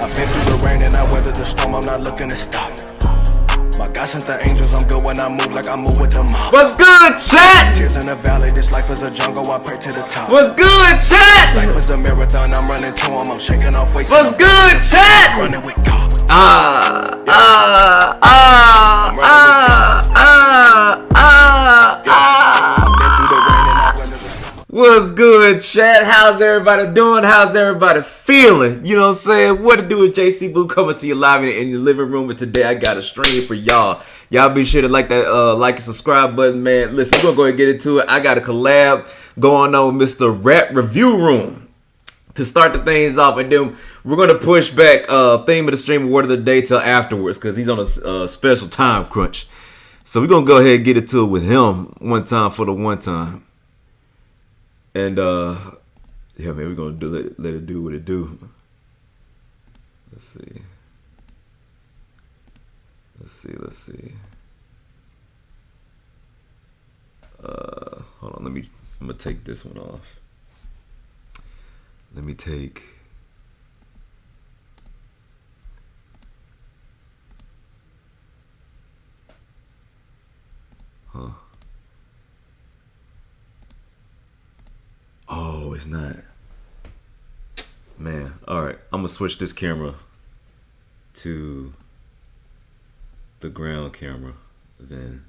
I've been through the rain and I weathered the storm, I'm not looking to stop. My God sent the angels, I'm good when I move like I move with the mob. What's good, chat? Tears in the valley, this life is a jungle, I pray to the top. What's good, chat? Life is a marathon, I'm running to him, I'm shaking off weights. What's good, chat? Running with God. What's good, chat? How's everybody doing? How's everybody feeling? You know what I'm saying? What to do with JC Boo coming to you live in your living room, and today I got a stream for y'all. Y'all be sure to like that like and subscribe button, man. Listen, we're gonna go ahead and get into it. I got a collab going on with Mr. Rap Review Room to start the things off, and then we're gonna push back theme of the stream award of the day till afterwards because he's on a special time crunch. So we're gonna go ahead and get into it with him one time for the one time. And yeah, man, we're gonna let it do what it do. Let's see. Hold on, I'm gonna take this one off. Let me take Oh, it's not. Man, alright. I'm gonna switch this camera to the ground camera. Then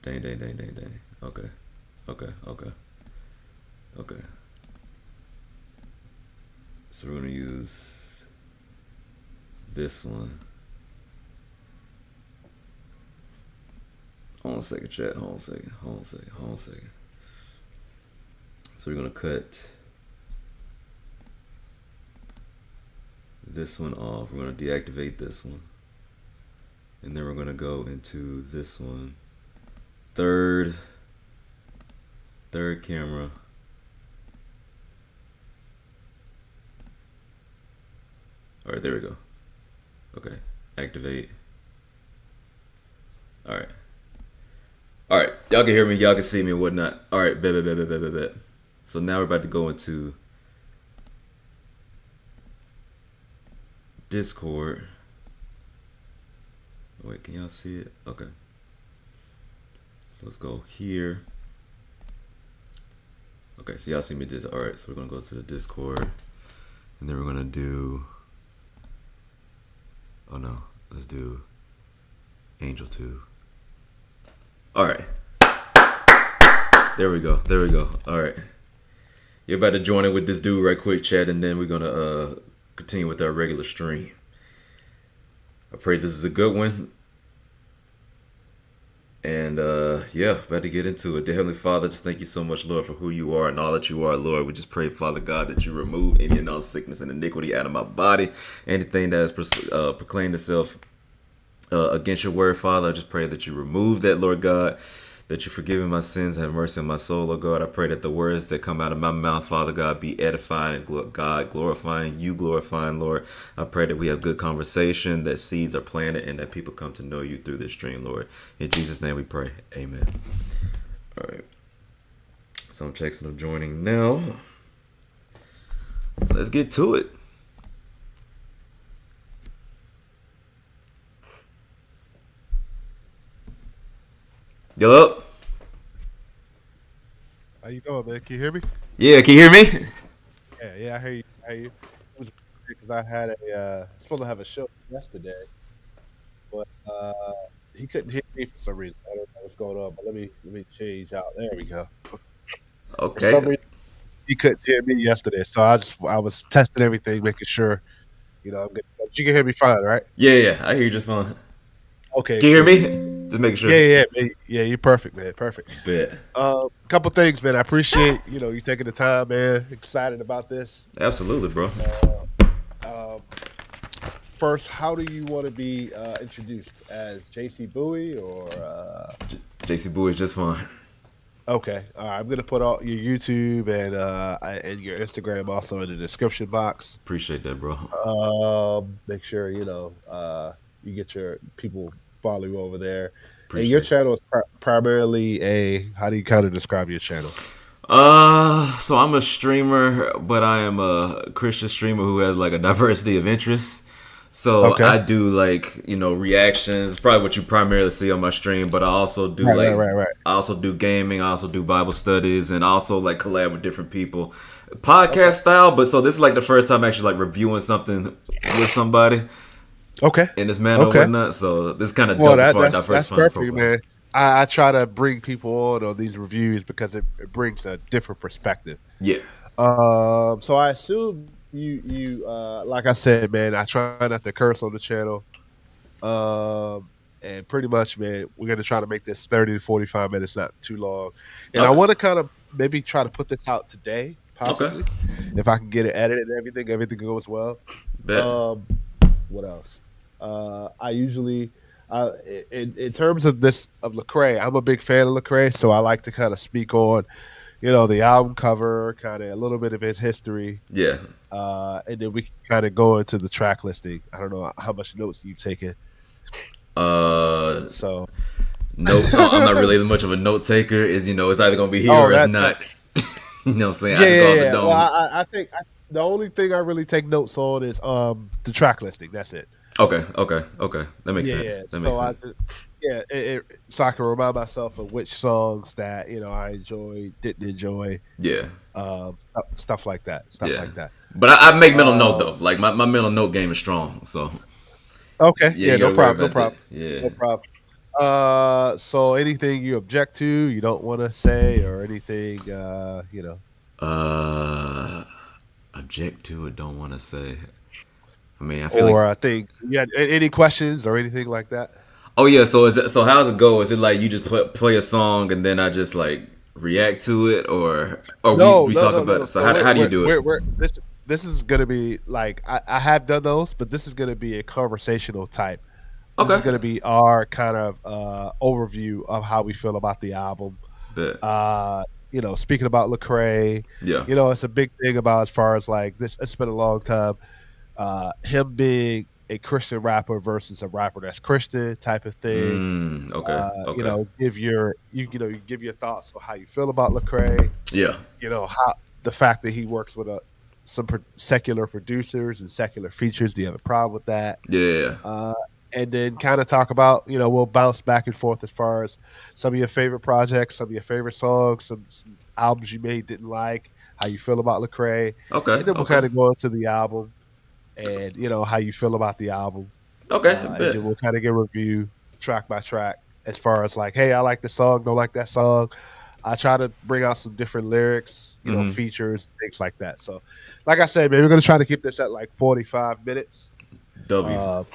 Dang. Okay. So we're gonna use this one. Hold on a second, chat. Hold on a second. So we're gonna cut this one off. We're gonna deactivate this one. And then we're gonna go into this one. Third camera. All right, there we go. Okay, activate. All right, y'all can hear me, y'all can see me and whatnot. All right, bet. So now we're about to go into Discord. Wait, can y'all see it? Okay. So let's go here. Okay, so y'all see me this. All right, so we're gonna go to the Discord, and then we're gonna do. Oh no, let's do Angel 2. All right. There we go. All right. You're about to join in with this dude right quick, chat, and then we're gonna continue with our regular stream. I pray this is a good one. And yeah, about to get into it. Dear Heavenly Father, just thank you so much, Lord, for who you are and all that you are, Lord. We just pray, Father God, that you remove any and all sickness and iniquity out of my body. Anything that has proclaimed itself against your word, Father, I just pray that you remove that, Lord God, that you forgive me my sins, have mercy on my soul, Lord God. I pray that the words that come out of my mouth, Father God, be edifying, God, glorifying, you glorifying, Lord. I pray that we have good conversation, that seeds are planted, and that people come to know you through this stream, Lord. In Jesus' name we pray. Amen. All right. So I'm checking, I'm joining now. Let's get to it. Hello? How you doing, man? Can you hear me? Yeah, can you hear me? Yeah, I hear you. Because I had supposed to have a show yesterday, but he couldn't hear me for some reason. I don't know what's going on, but let me change out. There we go. Okay. For some reason, he couldn't hear me yesterday, so I was testing everything, making sure, I'm good. But you can hear me fine, right? Yeah, I hear you just fine. Okay. Can you hear me? Just making sure. Yeah. You're perfect, man. Perfect. Bet. Couple things, man. I appreciate you taking the time, man. Excited about this. Absolutely, bro. First, how do you want to be introduced? As JC Bowie or JC Bowie is just fine. Okay, all right. I'm gonna put all your YouTube and your Instagram also in the description box. Appreciate that, bro. Make sure you get your people follow you over there. Appreciate and your channel is primarily how do you kind of describe your channel? So I'm a streamer, but I am a Christian streamer who has like a diversity of interests. So Okay. I do like reactions, probably what you primarily see on my stream. But I also do Right, right, like right, right. I also do gaming, I also do Bible studies, and I also like collab with different people, podcast Okay. style. But so this is like the first time actually like reviewing something with somebody Okay. in this manner or Okay. whatnot. So this is kind of Well, dope as far as that's diversifying the perfect, profile. man. I try to bring people on these reviews because it brings a different perspective. Yeah. So I assume like I said, man, I try not to curse on the channel. And pretty much, man, we're gonna try to make this 30 to 45 minutes, not too long. And I Okay. want to kind of maybe try to put this out today, Okay. possibly, if I can get it edited and everything goes well. Bet. Um, what else? I usually, in terms of this of Lecrae, I'm a big fan of Lecrae, so I like to kind of speak on, the album cover, kind of a little bit of his history, Yeah. and then we can kind of go into the track listing. I don't know how much notes you've taken, Uh, so Notes. I'm not really much of a note taker. It's either gonna be here oh or it's that not. You know what I'm saying? I yeah just yeah go off the yeah. Well, dome. I think the only thing I really take notes on is the track listing. That's it. Okay. Okay. Okay. That makes Yeah, sense. yeah. That makes So sense. so I can remind myself of which songs that I enjoyed, didn't enjoy, Yeah. stuff like that, stuff Yeah. like that. But I make mental note Um, though. Like my mental note game is strong. So okay, yeah, yeah, you no gotta worry problem, no about that. problem, Yeah. no problem. So anything you object to, you don't want to say, or anything, Uh, Object to it. Don't want to say. I mean, I feel like. or I think you had any questions or anything like that. Oh yeah. So is it? So how's it go? Is it like you just play a song and then I just like react to it, or we No, we no, talk no, about no. it? So So how do you do it? we're this is gonna be like I have done those, but this is gonna be a conversational type. This is Okay. gonna be our kind of overview of how we feel about the album. Bet. Uh, speaking about Lecrae, Yeah. it's a big thing about as far as like this. It's been a long time. Him being a Christian rapper versus a rapper that's Christian type of thing. Okay. Okay. You give your thoughts on how you feel about Lecrae. Yeah. How the fact that he works with secular producers and secular features. Do you have a problem with that? Yeah. Uh, and then kind of talk about, we'll bounce back and forth as far as some of your favorite projects, some of your favorite songs, some albums you may didn't like, how you feel about Lecrae, Okay. and then we'll Okay. kind of go into the album and how you feel about the album, Okay. and Bet. then we'll kind of get a review track by track as far as like, hey, I like this song, don't like that song. I try to bring out some different lyrics, features, things like that. So, like I said, man, we're gonna try to keep this at like 45 minutes. W.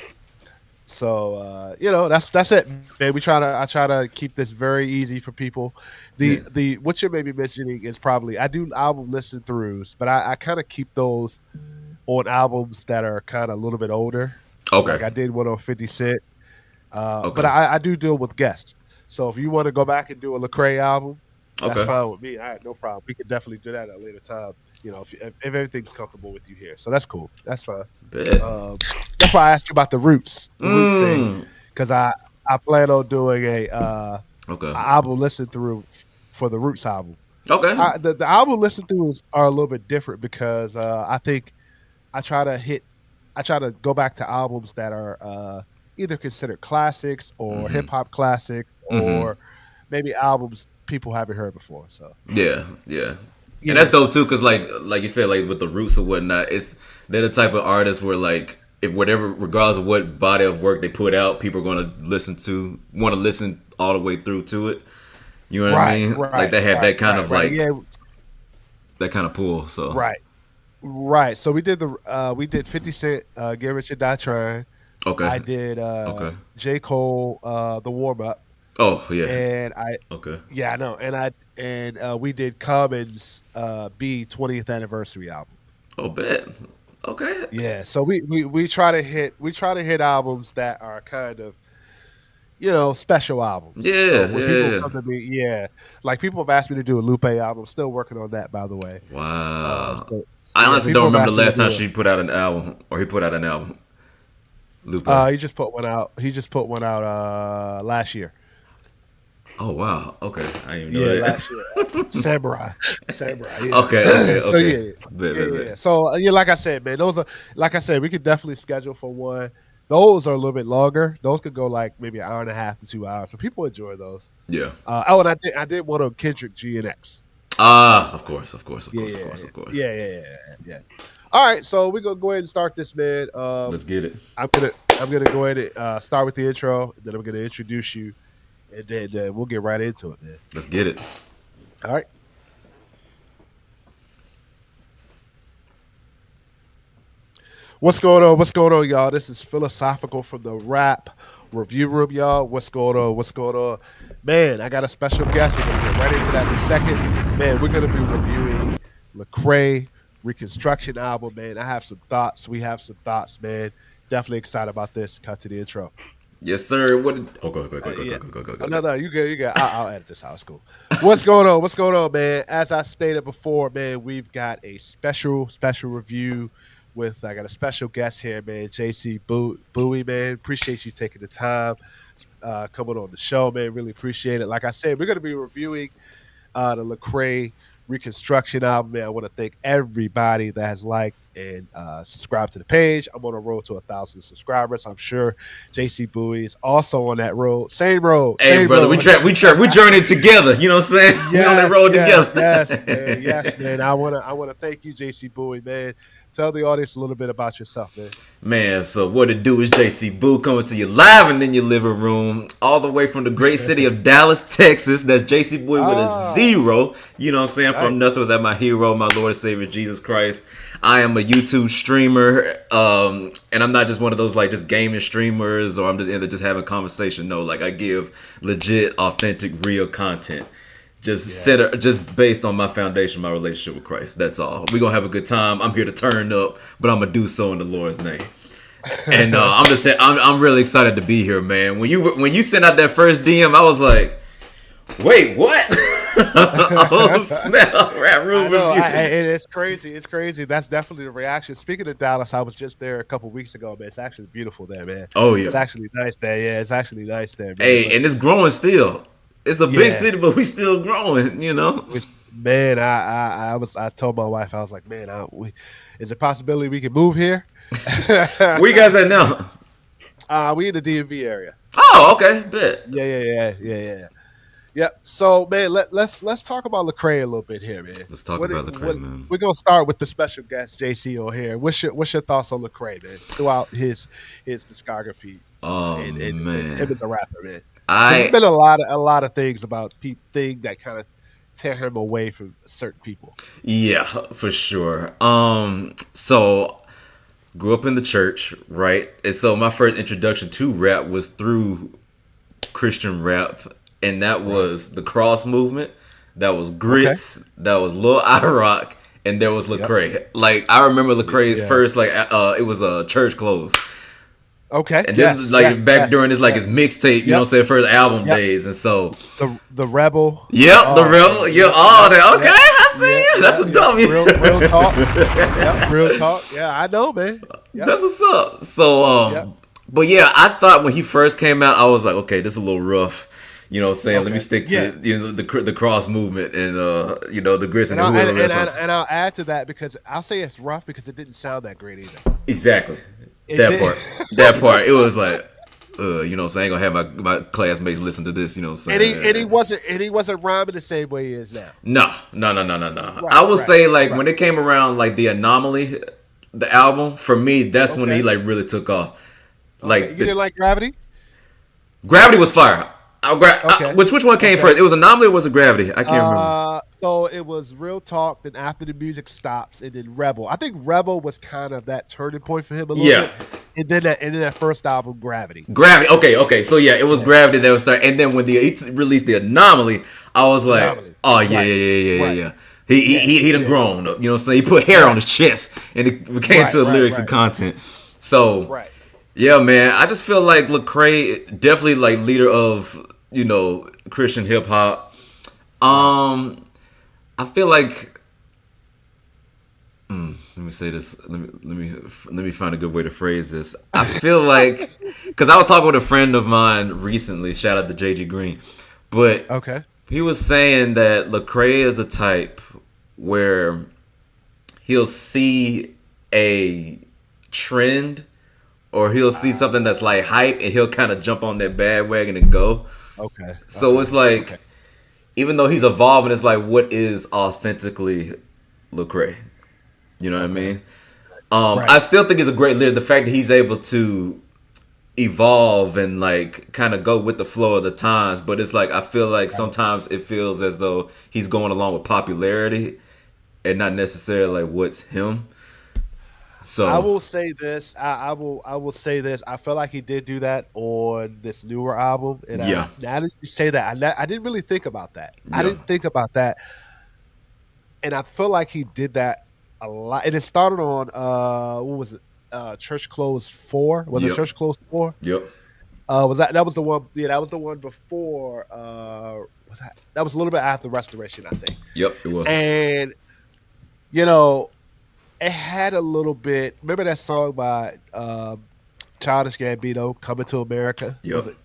That's it, man. I try to keep this very easy for people. Yeah. The what you're maybe mentioning is probably I do album listen throughs, but I kind of keep those on albums that are kind of a little bit older. Okay. Like I did one on 50 Cent. But Okay. I do deal with guests. So if you want to go back and do a Lecrae album, that's Okay. fine with me. I had no problem. We could definitely do that at a later time. If everything's comfortable with you here, so that's cool. That's fine. Bet. That's why I asked you about the roots thing, Mm. because I plan on doing a Okay. album listen through for the Roots album. Okay. The album listen throughs are a little bit different because I think I try to go back to albums that are either considered classics or hip hop classics or maybe albums people haven't heard before. So Yeah. Yeah. And yeah, that's dope too, cause like you said, like with the roots or whatnot, they're the type of artists where like if whatever, regardless of what body of work they put out, people are gonna want to listen all the way through to it. You know what I mean? Like they have that kind of like yeah, that kind of pull. So right. So we did 50 Cent, Get Rich or Die Trying. okay. I did Okay. J. Cole, the warm up, Oh yeah. and Okay. I know, and we did Common's B 20th anniversary album. Oh bet. Okay. Yeah, so we try to hit albums that are kind of special albums. Yeah. So when people Yeah. come to me, yeah, like people have asked me to do a Lupe album. Still working on that, by the way. Wow. So I yeah, honestly people don't have remember asked the me to last time do she put out an album or he put out an album. Lupe. He just put one out. He just put one out last year. Oh wow. Okay, I didn't even know Yeah, that. last year. Samurai. Samurai. Yeah. Okay. Okay. So Okay. yeah, Bet, yeah, bet, yeah. bet. So yeah, like I said, man, those are like I said, we could definitely schedule for one. Those are a little bit longer. Those could go like maybe an hour and a half to 2 hours. But people enjoy those. Yeah. Oh, and I did one on Kendrick G and X. Ah, of course, of course, of Yeah, course, of yeah, course, of course. yeah, yeah, yeah, yeah, yeah. All right, so we're gonna go ahead and start this, man. Let's get it. I'm gonna go ahead and start with the intro, and then I'm gonna introduce you, and then we'll get right into it, man. Let's get it. All right. What's going on? What's going on, y'all? This is Philosophical from the Rap Review Room, y'all. What's going on? What's going on? Man, I got a special guest. We're going to get right into that in a second. Man, we're going to be reviewing Lecrae Reconstruction album, man. I have some thoughts. We have some thoughts, man. Definitely excited about this. Cut to the intro. Yes, sir. What? Oh, go, Yeah. go. No, you good, you good. I'll edit this out. It's cool. What's going on? What's going on, man? As I stated before, man, we've got a special review with I got a special guest here, man, JC Bowie, man. Appreciate you taking the time coming on the show, man. Really appreciate it. Like I said, we're gonna be reviewing the Lecrae Reconstruction album, man. I want to thank everybody that has liked and subscribed to the page. I'm on a road to 1,000 subscribers. I'm sure JC Bowie is also on that road. Same road. Hey, same brother, road. we journeyed together. You know what I'm saying? We on that road together. Yes, man. I wanna thank you, JC Bowie, man. Tell the audience a little bit about yourself, man. Man, so what it do is JC Boo coming to you live and in your living room, all the way from the great city of Dallas, Texas. That's JC Boy with a 0. You know what I'm saying? From nothing without my hero, my Lord and Savior, Jesus Christ. I am a YouTube streamer, and I'm not just one of those like just gaming streamers or I'm just into just having conversation. No, like I give legit, authentic, real content. Just based on my foundation, my relationship with Christ. That's all. We're gonna have a good time. I'm here to turn up, but I'm gonna do so in the Lord's name. And I'm just saying, I'm really excited to be here, man. When you sent out that first DM, I was like, wait, what? Oh snap! Rap room review. It's crazy. It's crazy. That's definitely the reaction. Speaking of Dallas, I was just there a couple weeks ago, man. It's actually beautiful there, man. Oh yeah, it's actually nice there. Yeah, it's actually nice there, man. Hey, and it's growing still. It's a big city, but we still growing, you know. Man, I told my wife, I was like, man, is there a possibility we can move here? Where you guys at now? We in the DMV area. Oh, okay, bet. Yeah. Yep. So, man, let's talk about Lecrae a little bit here, man. Let's talk about Lecrae, man. We're gonna start with the special guest JC on here. What's your thoughts on Lecrae, man? Throughout his discography. Oh and man, him as a rapper, man. There's been a lot of things about things that kind of tear him away from certain people. Yeah, for sure. So grew up in the church, right? And so my first introduction to rap was through Christian rap, and that was the Cross movement. That was Grits. Okay. That was Lil Rock, and there was Lecrae. Yep. Like I remember Lecrae's first, like it was a church clothes. Okay. And this is like back during his like his mixtape, you know what I'm saying, first album days. And so the Rebel. Yep, the Rebel. Yeah, that okay, I see you. That's a dummy. Real talk. Real talk. Yeah, I know, man. That's what's up. So but yeah, I thought when he first came out, I was like, okay, this is a little rough. You know what I'm saying? Let me stick to the cross movement and the Grits and the and I'll add to that because I'll say it's rough because it didn't sound that great either. Exactly. That part, it was like, you know what I'm saying? I ain't gonna have my classmates listen to this, you know what I'm saying? And he wasn't rhyming the same way he is now. No. Right, I would say like when it came around like the Anomaly, the album, for me, that's when he like really took off. Like you didn't like Gravity? Gravity was fire. Which one came first? It was Anomaly or was it Gravity? I can't remember. So it was Real Talk, then After the Music Stops, and then Rebel. I think Rebel was kind of that turning point for him a little bit. And then that first album, Gravity. Okay. So yeah, it was Gravity that was starting. And then when he released the Anomaly, I was like, yeah. He done grown up. You know what I'm saying? He put hair on his chest, and it became to lyrics and content. So yeah, man, I just feel like Lecrae definitely like leader of Christian hip hop. I feel like let me say this. Let me find a good way to phrase this. I feel like because I was talking with a friend of mine recently. Shout out to JG Green, But Okay. he was saying that Lecrae is a type where he'll see a trend or he'll see something that's like hype and he'll kind of jump on that bandwagon and go. Okay. So Okay. it's like, Okay. even though he's evolving, it's like, what is authentically Lecrae? You know what I Okay. mean? Right. I still think it's a great list. The fact that he's able to evolve and like kind of go with the flow of the times, but it's like I feel like Right. sometimes it feels as though he's going along with popularity and not necessarily like what's him. I So will say this. I will say this. I feel like he did do that on this newer album, and yeah, now that you say that, I didn't really think about that. I yeah, didn't think about that, and I feel like he did that a lot. And it started on what was it? Church Clothes 4. Was it yep, Church Clothes 4? yep, Was that was the one? Yeah, that was the one before. Was that was a little bit after Restoration, I think. yep. It was. And you know, it had a little bit. Remember that song by Childish Gambino, "Coming to America"? Was Yep. it?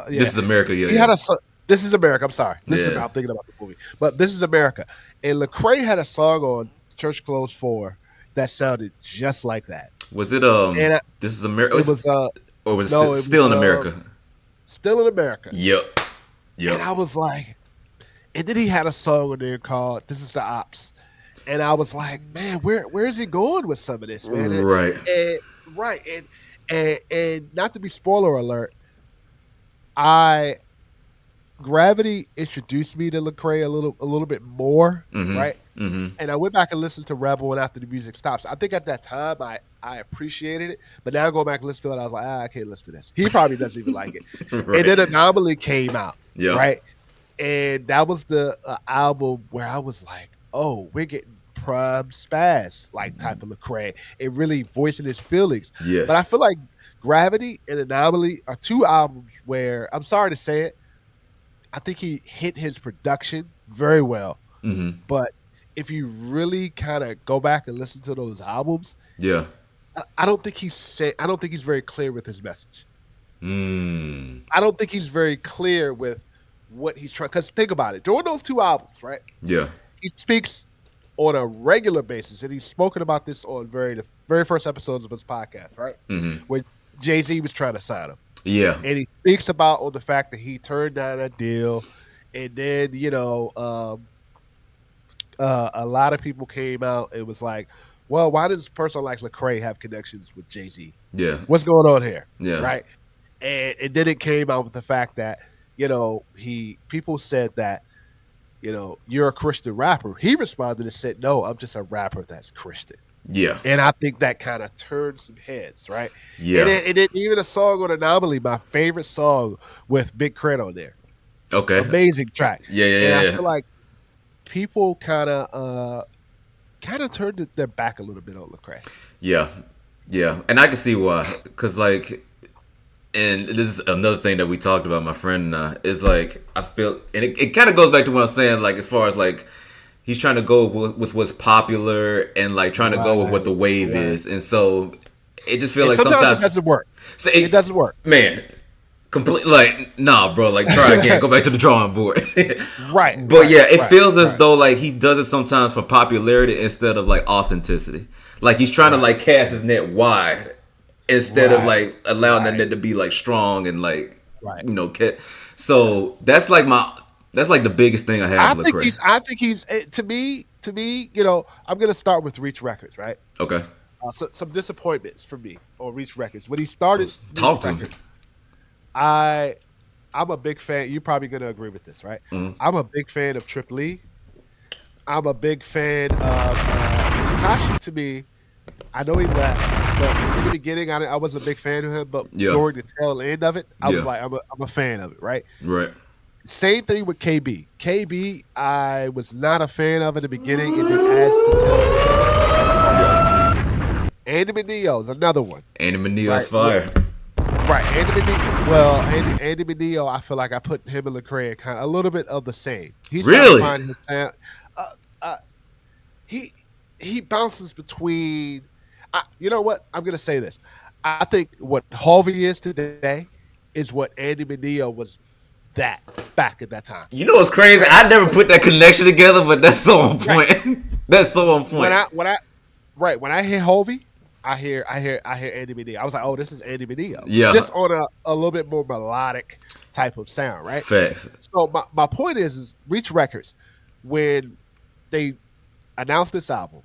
This Yeah, is America. Yeah, he had yeah, This is America. I'm sorry. This is. yeah. I'm thinking about the movie, but This is America. And Lecrae had a song on Church Clothes 4 that sounded just like that. Was it And This is America, it was or was it no, it was still in America? Still in America. Yep, And yep. I was like, and then he had a song on there called "This Is the Ops," and I was like, man, where is he going with some of this, man? Right. Right, and not to be spoiler alert, I Gravity introduced me to Lecrae a little bit more, right? Mm-hmm. Mm-hmm. And I went back and listened to Rebel and after the music stops. I think at that time I appreciated it, but now going back and listen to it, I was like, I can't listen to this. He probably doesn't even like it. Right. And then Anomaly came out, Yeah. right? And that was the album where I was like, oh, we're getting prime spaz like type of Lecrae and really voicing his feelings. Yes. But I feel like Gravity and Anomaly are two albums where I'm sorry to say it, I think he hit his production very well. Mm-hmm. But if you really kind of go back and listen to those albums, Yeah. I don't think I don't think he's very clear with his message. Mm. I don't think he's very clear with what he's trying. Because think about it, during those two albums, right? Yeah. He speaks on a regular basis, and he's spoken about this on the very first episodes of his podcast, right? Mm-hmm. When Jay-Z was trying to sign him. Yeah. And he speaks about on the fact that he turned down a deal, and then a lot of people came out. It was like, well, why does a person like Lecrae have connections with Jay-Z? Yeah. What's going on here? Yeah. Right. And then it came out with the fact that people said that you're a Christian rapper. He responded and said, no, I'm just a rapper that's Christian. Yeah. And I think that kind of turned some heads, right? Yeah. And then even a song on Anomaly, my favorite song with Big Crit on there. Okay. Amazing track. Yeah. Yeah. And Yeah. I feel like people kind of turned their back a little bit on Lecrae. Yeah. Yeah. And I can see why. Because, like, and this is another thing that we talked about, my friend and I, is like, I feel, and it kind of goes back to what I'm saying, like, as far as, like, he's trying to go with what's popular and, like, trying to go with what the wave is. And so it just feels like sometimes it doesn't work. So it doesn't work. Man, complete, like, nah, bro, like, try again. Go back to the drawing board. Right. But yeah, it feels as though like he does it sometimes for popularity instead of like authenticity. Like he's trying to like cast his net wide instead of like allowing that net to be like strong and like So that's like the biggest thing I have. I think he's to me. I'm gonna start with Reach Records, right? Okay. So, some disappointments for me on Reach Records when he started. Talk to me. I'm a big fan. You're probably going to agree with this, right? Mm-hmm. I'm a big fan of Triple E. I'm a big fan of Tekashi. To me, I know he left, but in the beginning, I wasn't a big fan of him. But during the tail end of it, I was like, I'm a fan of it, right? Right. Same thing with KB. KB, I was not a fan of in the beginning, and then as the tail end. Andy Mineo is another one. Andy Mineo's fire. Right, Andy Mineo. Well, Andy Mineo, I feel like I put him and Lecrae kind of a little bit of the same. He's really trying to find his talent. He bounces between. You know what? I'm gonna say this. I think what Harvey is today is what Andy Mineo was that back at that time. You know what's crazy? I never put that connection together, but that's so on point. Right. That's so on point. When I hear Hovey, I hear Andy Mineo. I was like, oh, this is Andy Mineo. Yeah. Just on a little bit more melodic type of sound, right? Facts. So my point is Reach Records, when they announced this album,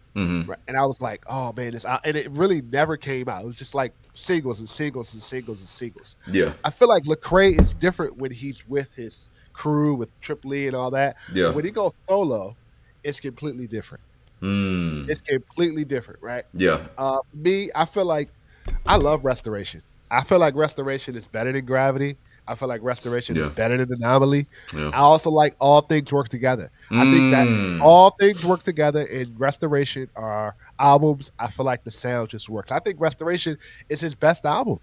right, and I was like, oh man, and it really never came out. It was just like singles and singles and singles and singles. Yeah. I feel like Lecrae is different when he's with his crew, with Triple E and all that. Yeah. When he goes solo, it's completely different. It's completely different, right? Yeah. I feel like I love Restoration. I feel like Restoration is better than Gravity. I feel like Restoration is better than Anomaly. Yeah. I also like All Things Work Together. I think that All Things Work Together and Restoration are albums. I feel like the sound just works. I think Restoration is his best album,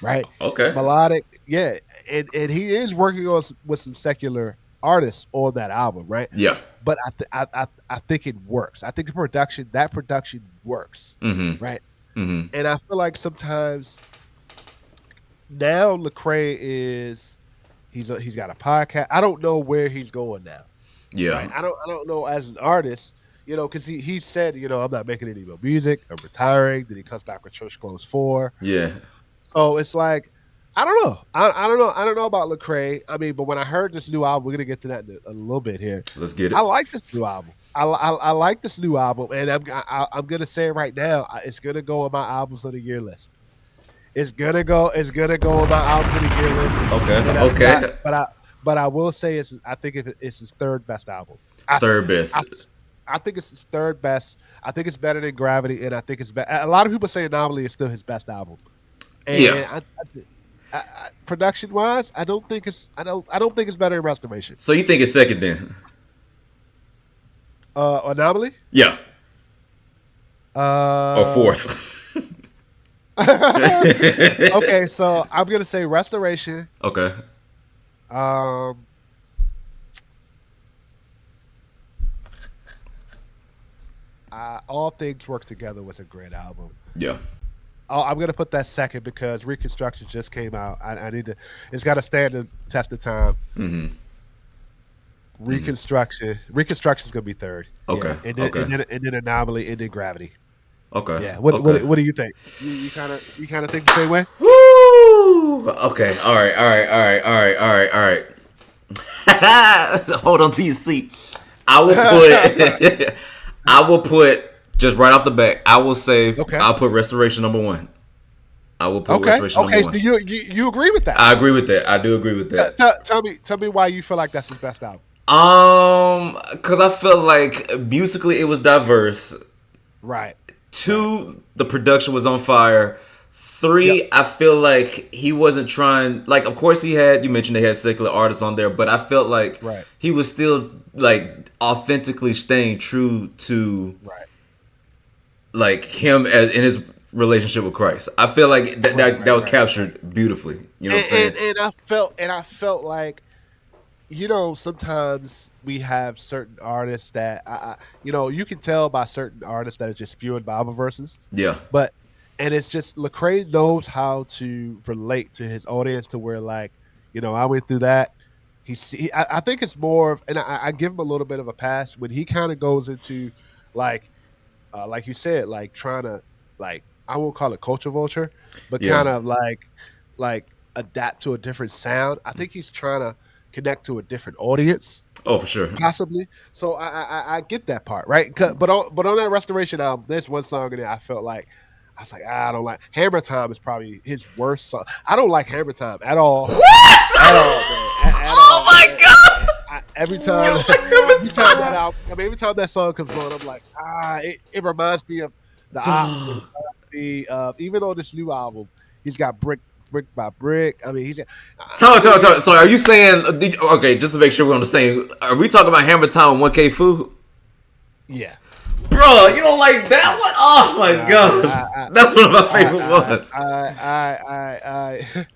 right? Okay. Melodic, yeah. And he is working on with some secular artists on that album, right? Yeah. But I think it works. I think that production works, right? And I feel like sometimes now Lecrae he's got a podcast. I don't know where he's going now. Yeah. Right? I don't know as an artist, because he said, I'm not making any more music. I'm retiring. Then he comes back with Church Clothes 4. Yeah. So it's like, I don't know. I don't know. I don't know about Lecrae. I mean, but when I heard this new album, we're gonna get to that in a little bit here. Let's get it. I like this new album. I like this new album, and I'm gonna say it right now. It's gonna go on my albums of the year list. It's gonna go on my albums of the year list. Okay. But I will say I think it's his third best album. Third best. I think it's his third best. I think it's better than Gravity, and I think it's better. A lot of people say Anomaly is still his best album. And yeah. Production wise, I don't think it's better than Restoration. So you think it's second then? Anomaly? Yeah. Or fourth. Okay, so I'm gonna say Restoration. Okay. All Things Work Together was a great album. Yeah. I'm gonna put that second because Reconstruction just came out. I need to. It's got to stand the test of time. Mm-hmm. Reconstruction is gonna be third. Okay. Yeah. And then Anomaly, and then Gravity. Okay. Yeah. What do you think? You kind of think the same way? Woo! Okay. All right. Hold on to your seat. I will put just right off the bat. I will say I'll put Restoration number 1. I will put Restoration number 1. Okay. So you agree with that? I agree with that. I do agree with that. Tell me why you feel like that's his best album. Because I felt like musically it was diverse. Right. 2, the production was on fire. 3, I feel like he wasn't trying. Like, of course, you mentioned they had secular artists on there, but I felt like he was still like authentically staying true to like him in his relationship with Christ. I feel like that was captured beautifully. You know what I'm saying? And I felt like, sometimes we have certain artists that you can tell by certain artists that are just spewing Bible verses. Yeah. And it's just Lecrae knows how to relate to his audience to where, like, I went through that. I think it's more of, and I give him a little bit of a pass when he kind of goes into like you said, like trying to, like, I won't call it culture vulture, but kind of like adapt to a different sound. I think he's trying to connect to a different audience. Oh, for sure. Possibly. So I get that part, right? But on that Restoration album, there's one song in there I felt like, I was like, I don't like. Hammer Time is probably his worst song. I don't like Hammer Time at all. What? At all, man. Oh my god! Every time that song comes on, I'm like, it reminds me of the Ops. It reminds me of, even on this new album, he's got brick by brick. I mean, he's. Tell me. So, are you saying? Okay, just to make sure we're on the same. Are we talking about Hammer Time and 1K Food? Yeah. Bro, you don't like that one? Oh my gosh, that's one of my favorite ones.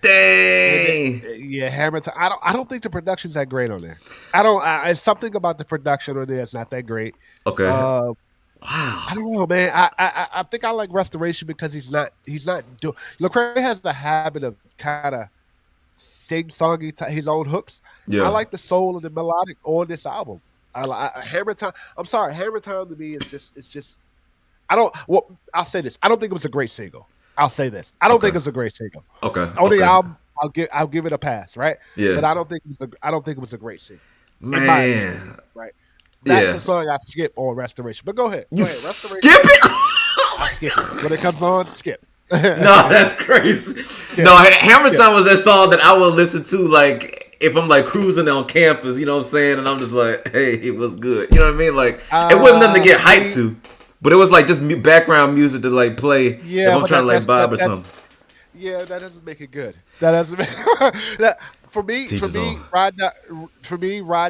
Dang. Yeah, Hammer Time. I don't think the production's that great on there. It's something about the production on there that's not that great. Okay. Wow. I don't know, man. I think I like Restoration because he's not doing. Lecrae has the habit of kind of sing-songy, his own hooks. I Yeah. like the soul and the melodic on this album. Hammer Time. I'm sorry, Hammer Time to me is just it's just. I don't. Well, I'll say this. I don't think it was a great single. I'll say this. I don't Okay. think it's a great single. Okay. On the Okay. album, I'll give it a pass, right? Yeah. But I don't think it was a great single. In my opinion, Man. right? That's Yeah. the song I skip on Restoration. But go ahead. You Go ahead. Restoration. skip it? I skip it. When it comes on, skip. No, that's crazy. Yeah. No, Hammer Yeah. Time was that song that I would listen to like if I'm like cruising on campus, you know what I'm saying? And I'm just like, hey, it was good. You know what I mean? Like it wasn't nothing to get hyped to, but it was like just background music to like play Yeah, if I'm but trying to like vibe or that- something. Yeah, that doesn't make it good. That doesn't make that for me. Teach his own. Ride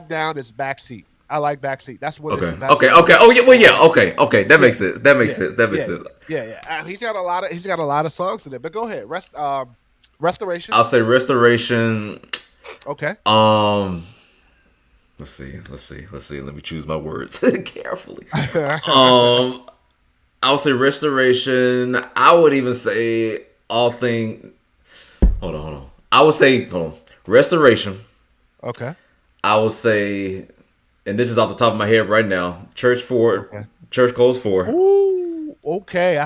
down is backseat. I like backseat. That's what. Okay. That's Okay. what- Okay. Oh yeah. Well, yeah. Okay. Okay. That makes sense. That makes Yeah, sense. That makes yeah, sense. Yeah. He's got a lot of songs in it. But go ahead. Restoration. I'll say Restoration. Okay. Let's see. Let me choose my words carefully. I'll say Restoration. I would even say all thing. Hold on. I would say Restoration. Okay. I would say, and this is off the top of my head right now. Church Close 4. Ooh. Okay.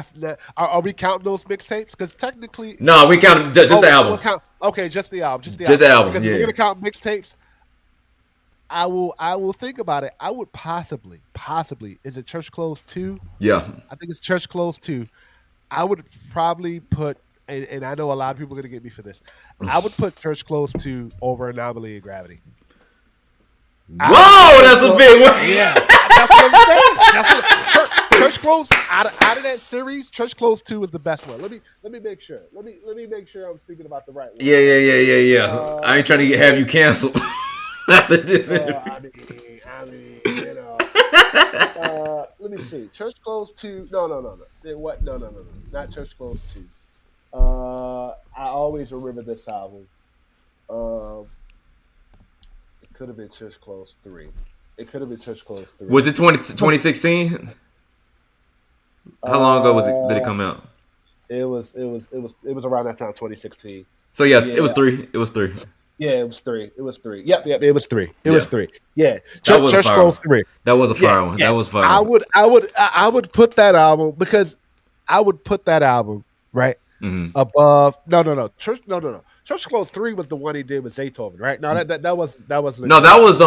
Are we counting those mixtapes? Because technically, No, we count just the album. Okay, just the album. Just the Just the album, Because yeah. we're gonna count mixtapes. I will think about it. I would possibly. Is it Church Close 2? Yeah. I think it's Church Close 2. I would probably put, and I know a lot of people are going to get me for this. I would put Church Close 2 over Anomaly and Gravity. Whoa, that's a big one. Yeah, that's what I'm saying. Church Close out of that series, Church Close 2 is the best one. Let me make sure. Let me make sure I'm speaking about the right one. Yeah. I ain't trying to have you canceled after this. I mean, you know. Let me see. Church Close 2. No. What? No. Not Church Close 2. I always remember this album. It could have been Church Close 3. Was it 2016? How long ago did it come out? It was around that time, 2016. So yeah, it was 3. It was 3. Yeah, it was 3. Yep, it was 3. It was 3. Yeah, That was a Church fire Close one. 3. That was a fire one. Yeah. That was fire. I would put that album because I would put that album right above. No. Church Close 3 was the one he did with Zaytoven, right? No, that was No, that was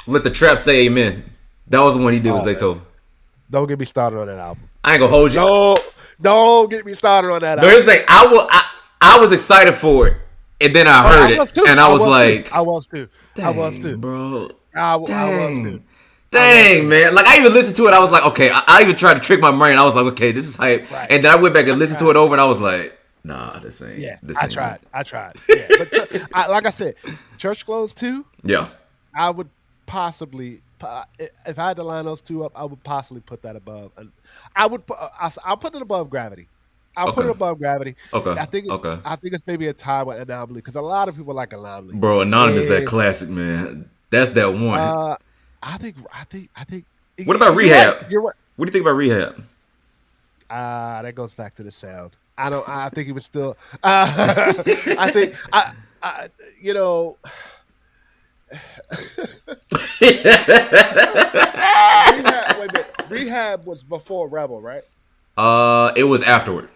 Let the Trap Say Amen. That was the one he did with Zaytoven. Don't get me started on that album. I ain't gonna hold you. No, don't get me started on that No, album. here's the thing. I was excited for it, and then I heard it, and I was like, I was too, bro. I was too. Dang, man. Like, I even listened to it. I was like, okay. I even tried to trick my brain. I was like, okay, this is hype. Right. And then I went back and listened to it over, and I was like, nah, this ain't. Yeah, this I ain't tried. it. I tried. Yeah, but like I said, Church Close 2, Yeah. I would possibly, if I had to line those two up, I would possibly put that above. I would. I'll put it above Gravity. I'll put it above Gravity. Okay. I think. Okay. I think it's maybe a tie with Anomaly because a lot of people like Anomaly. Bro, Anonymous, Yeah. that classic, man. That's that one. I think. What about you're Rehab? right, You're right. What do you think about Rehab? That goes back to the sound. I think he was still. I think. You know. Rehab was before Rebel, right? It was afterward.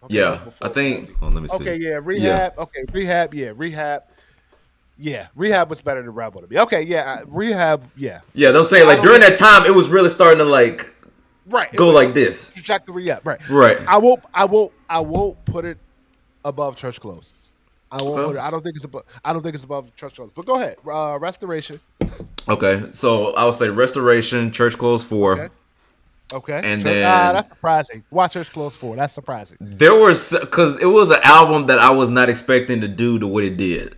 Okay, Yeah, before I think. Rebel. Oh, let me see. Okay, yeah, Rehab. Yeah. Okay, Rehab. Yeah, Rehab. Yeah, Rehab was better than Rebel to me. Okay, yeah, Rehab. Yeah, Yeah, I'm saying like during that time, it was really starting to like right. go like this. Trajectory up. Right. Right. I won't put it above Church Close. I won't. Okay. Put it, I don't think it's above Church Close. But go ahead. Restoration. Okay, so I would say Restoration, Church Close 4. Okay. And Church, then- that's surprising. Why Church Close 4? That's surprising. There was because it was an album that I was not expecting to do the way it did.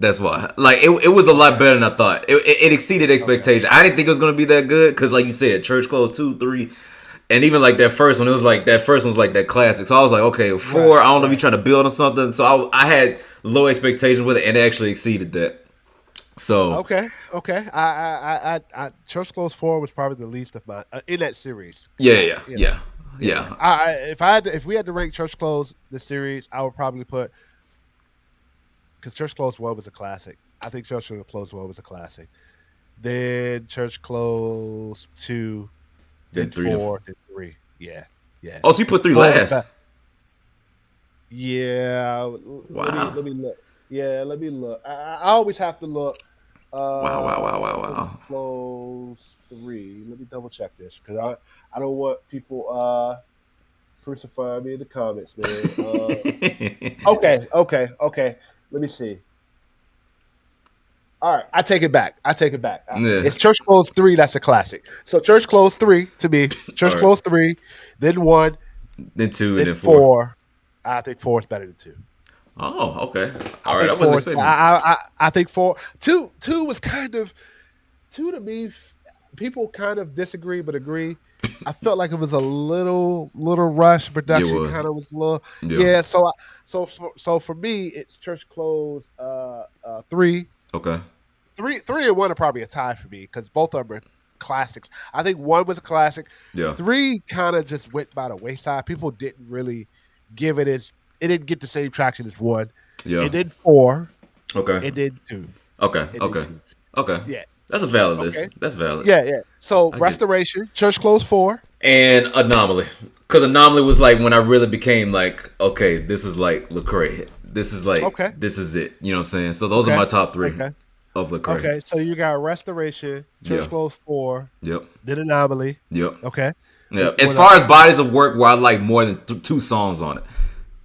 That's why. Like it was a lot better than I thought. It exceeded expectations. I didn't think it was gonna be that good because, like you said, Church Close 2, 3, and even like that first one. It was like that first one was like that classic. So I was like, okay, 4. Right, I don't know if you're trying to build on something. So I had low expectations with it, and it actually exceeded that. So Okay. I Church Close 4 was probably the least of my in that series. yeah. If we had to rank Church Close the series, I would probably put because Church Close 1 was a classic. I think Church Close 1 was a classic. Then Church Close 2, then 4, then 3. Yeah, yeah. Oh, so you put 3 4 was last? that. Yeah. Wow. Let me look. Yeah, let me look. I always have to look. Wow. Close 3. Let me double check this because I don't want people crucifying me in the comments, man. Okay. Let me see. All right, I take it back. Yeah. It's Church Close 3. That's a classic. So Church Close 3 to me. Church All right. Close 3, then 1, Then 2, and then then 4. I think 4 is better than 2. Oh, okay. I All right. I think wasn't 4. expecting. I think 4. 2 was kind of 2 to me. People kind of disagree but agree. I felt like it was a little rush. Production was. kind of was a little. Yeah. Yeah. So for me, it's Church Close 3. Okay. 3 and 1 are probably a tie for me because both of them are classics. I think 1 was a classic. Yeah. 3 kind of just went by the wayside. People didn't really give it as it didn't get the same traction as 1. Yeah. And then 4. Okay. And then 2. Okay. And then Okay. 2. Okay. Yeah. That's a valid list. Okay. That's valid. Yeah. So I get it. Restoration, Church Close 4. And Anomaly. Because Anomaly was like when I really became like, okay, this is like Lecrae. This is like, Okay. this is it. You know what I'm saying? So those are my top 3 of Lecrae. Okay, so you got Restoration, Church Yeah. Close 4, Yep. then Anomaly. Yep. Okay. Yeah. As far as bodies of work where I like more than 2 songs on it.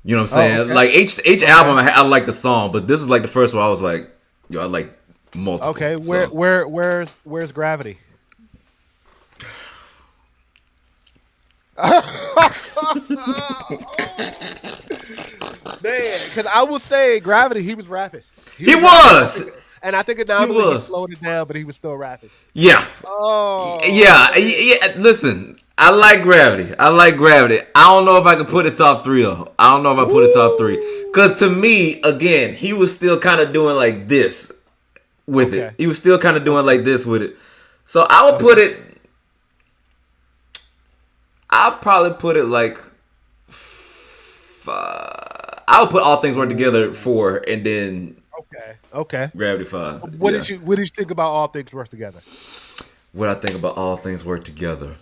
You know what I'm saying? okay. Like each album I like the song, but this is like the first one I was like, yo, I like multiple. Okay, So, where's Gravity? Man, because I will say Gravity, he was rapping. He was. And I think Anomaly he was. slowed it down, but he was still rapping. Yeah. Oh. Yeah. Listen, I like Gravity. I don't know if I can put it top 3 though. I don't know if I put it top 3 because to me, again, he was still kind of doing like this with it. He was still kind of doing like this with it. So I would put it. I'll probably put it like. I would put All Things Work Together 4 and then. Okay. Gravity 5. What did you think about All Things Work Together? What I think about All Things Work Together.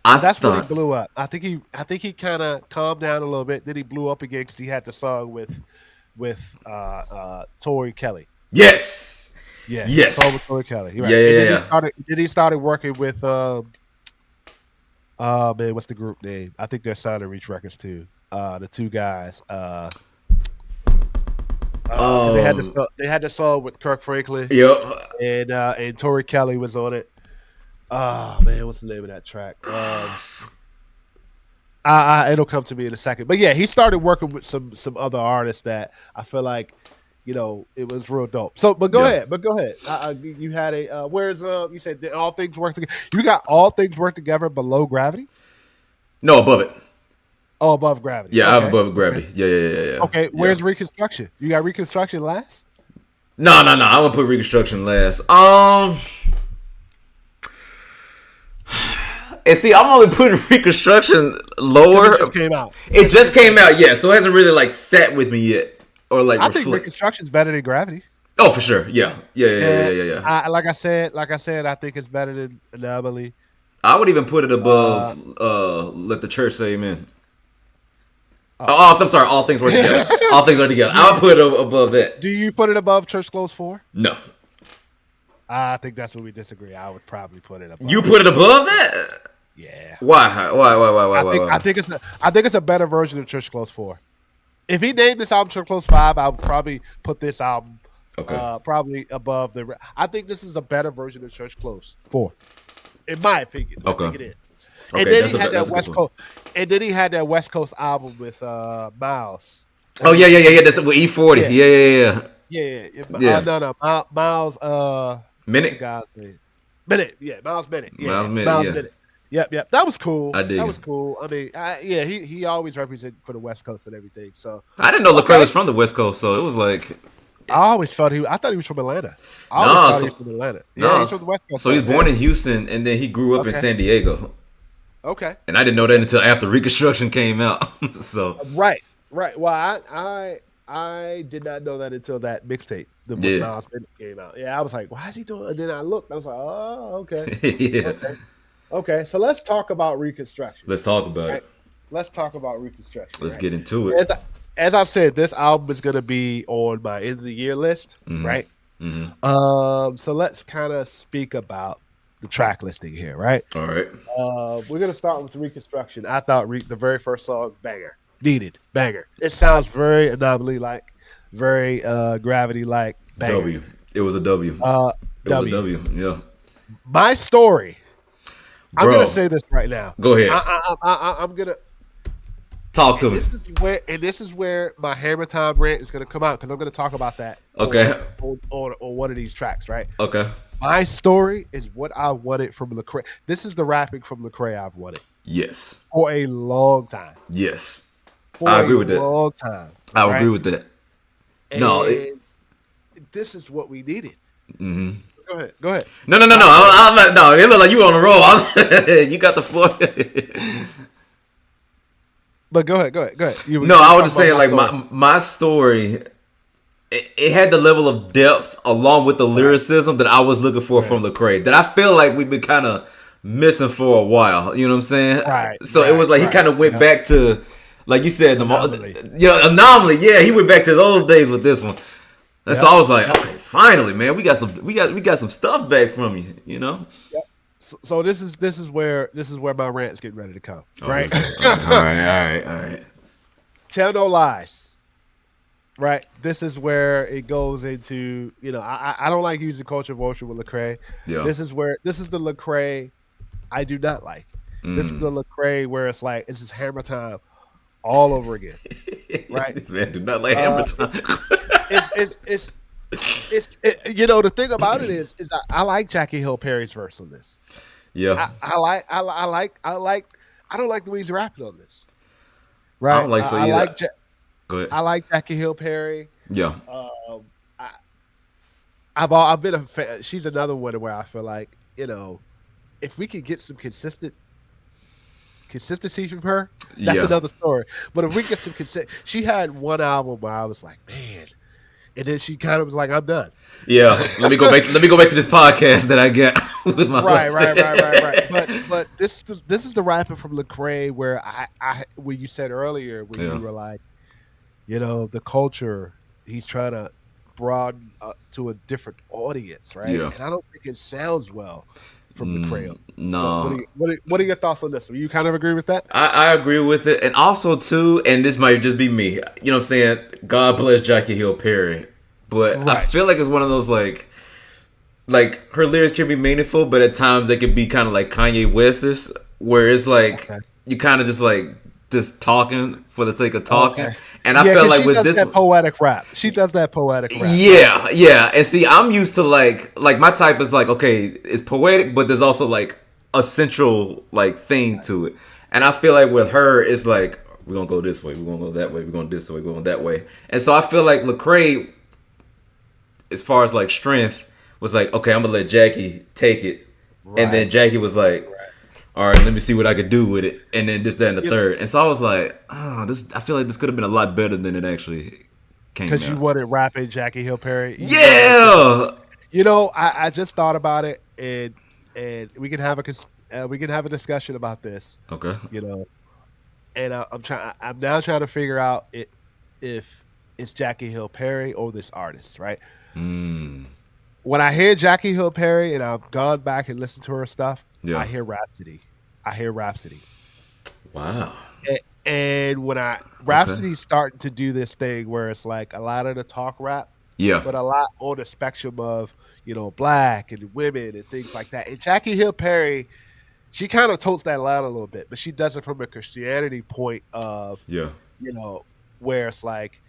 That's when he blew up. I think he kind of calmed down a little bit. Then he blew up again because he had the song with Tori Kelly. Yes. Yeah. Yes. Song with Tori Kelly. Right. Yeah. Then he started working with man, what's the group name? I think they're signed to Reach Records too. The 2 guys. They had the song with Kirk Franklin. Yep. And Tori Kelly was on it. Oh man, what's the name of that track? It'll come to me in a second. But yeah, he started working with some other artists that I feel like, it was real dope. So, but go ahead. You had a where's you said that All Things Work Together. You got All Things Work Together below Gravity? No, above it. Oh, above Gravity. Yeah, I'm above Gravity. Yeah. Okay, where's Reconstruction? You got Reconstruction last? No. I'm gonna put Reconstruction last. And see, I'm only putting Reconstruction lower. It just came out. It just came out, yeah. So it hasn't really like sat with me yet, or like. I think Reconstruction's better than Gravity. Oh, for sure. Yeah. Like I said, I think it's better than Anomaly. I would even put it above. Let the church say amen. I'm sorry. All Things Work Together. All Things Are Together. I would put it above that. Do you put it above Church Close 4? No. I think that's where we disagree. I would probably put it above. You put it above that? Yeah. Why? I think it's a better version of Church Close 4. If he named this album Church Close 5, I would probably put this album probably above the. I think this is a better version of Church Close 4, in my opinion. I think it is. Okay, and then he had that West Coast. And then he had that West Coast album with Miles. Oh yeah. That's with E40. Yeah. No. Miles. Minute. Guy's name? Minute. Yeah, Miles Minute. Miles Minute. Yep. That was cool. That was cool. I mean, he always represented for the West Coast and everything. So I didn't know Lecrae was from the West Coast, so it was like. I thought he was from Atlanta. I thought he was from Atlanta. Yeah, he's from the West Coast. So he was born in Houston, and then he grew up in San Diego. Okay. And I didn't know that until after Reconstruction came out. So right. Well, I did not know that until that mixtape, the with Yeah. Miles Bennett came out. Yeah, I was like, why is he doing? And then I looked. I was like, oh, okay, Yeah. okay, okay. So let's talk about Reconstruction. Let's talk about Right? it. Let's talk about Reconstruction. Let's Right? get into it. As I said, this album is going to be on my end of the year list. Right. So let's kind of speak about the track listing here. Right. All right. We're gonna start with Reconstruction. I thought the very first song, banger, needed, banger. It sounds very Anomaly like, very Gravity like, banger. W. It was a W. It was a W. Yeah. My story. I'm Bro. gonna say this right now. Go ahead. I'm gonna Talk to me. This is where my Hammer Time rant is gonna come out because I'm gonna talk about that. Okay. On one of these tracks, right? Okay. My story is what I wanted from Lecrae. This is the rapping from Lecrae I've wanted Yes. for a long time. Yes. For I agree with a that. long time. I right? agree with that. And No. this is what we needed. Mm-hmm. Go ahead. No. I'm not, no, it looked like you were on a roll. You got the floor. But go ahead. No, I was just saying, like, my story, it had the level of depth along with the lyricism that I was looking for from Lecrae that I feel like we've been kind of missing for a while. You know what I'm saying? Right. So it was like he kind of went back to, like you said, Anomaly. Anomaly. Yeah, he went back to those days with this one. And so I was like, okay, finally, man, we got some stuff back from you. You know? Yep. So this is where my rant's getting ready to come. Right. All right. Tell no lies. Right. This is where it goes into, I don't like using culture vulture with Lecrae. Yeah. This is the Lecrae I do not like. This is the Lecrae where it's like it's just Hammer Time all over again. Right. This man do not like Hammer Time. It's the thing about it is I like Jackie Hill Perry's verse on this. Yeah. I don't like the way he's rapping on this. Right. I don't like so either. Go ahead. I like Jackie Hill Perry. Yeah. I've been a fan. She's another one where I feel like, if we could get some consistency from her, that's another story. But if we get some she had one album where I was like, man, and then she kind of was like, I'm done. Yeah. Let me go back to this podcast that I get with my right. But this is the rapping from Lecrae where when you said earlier when you were like, the culture he's trying to broaden to a different audience, right? Yeah. And I don't think it sounds well from Lecrae. No. What are your thoughts on this? You kind of agree with that? I agree with it. And also, too, and this might just be me, you know what I'm saying? God bless Jackie Hill Perry. But I feel like it's one of those, like her lyrics can be meaningful, but at times they can be kind of like Kanye West-ish, where it's like you kind of just talking for the sake of talking. Okay. And I felt like with this, that poetic rap. She does that poetic rap. Yeah. And see, I'm used to like my type is like, okay, it's poetic, but there's also like a central like thing to it. And I feel like with her, it's like we're gonna go this way, we're gonna go that way, we're going this way, we're going that way. And so I feel like Lecrae, as far as like strength, was like, okay, I'm gonna let Jackie take it, and then Jackie was like, all right, let me see what I could do with it, and then this, that, and the third. And so I was like, this. I feel like this could have been a lot better than it actually came out. Because you wanted rapping Jackie Hill Perry. Yeah. I just thought about it, and we can have a discussion about this. Okay. And I'm now trying to figure out if it's Jackie Hill Perry or this artist, right? When I hear Jackie Hill Perry and I've gone back and listened to her stuff, I hear Rhapsody. Wow. And when Rhapsody's starting to do this thing where it's like a lot of the talk rap, but a lot on the spectrum of, black and women and things like that. And Jackie Hill Perry, she kind of totes that line a little bit, but she does it from a Christianity point of, where it's like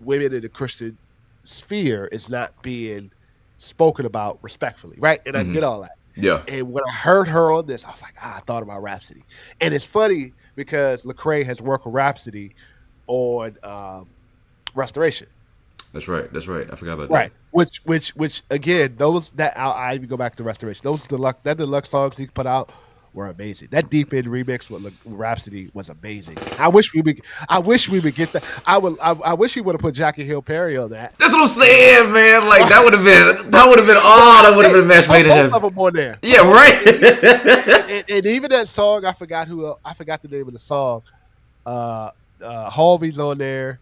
women in the Christian sphere is not being spoken about respectfully, right? And I get all that. Yeah. And when I heard her on this, I was like, I thought about Rhapsody. And it's funny because Lecrae has worked with Rhapsody on Restoration. That's right. I forgot about that. Right. Which again, I even go back to Restoration. Those deluxe songs he put out were amazing. That Deep End remix with Rhapsody was amazing. I wish we would get that. I wish he would have put Jackie Hill Perry on that. That's what I'm saying, man. Like that would have been that would have been a match made in heaven. Both of them on there. Yeah, right. And even that song, I forgot the name of the song. Harvey's on there.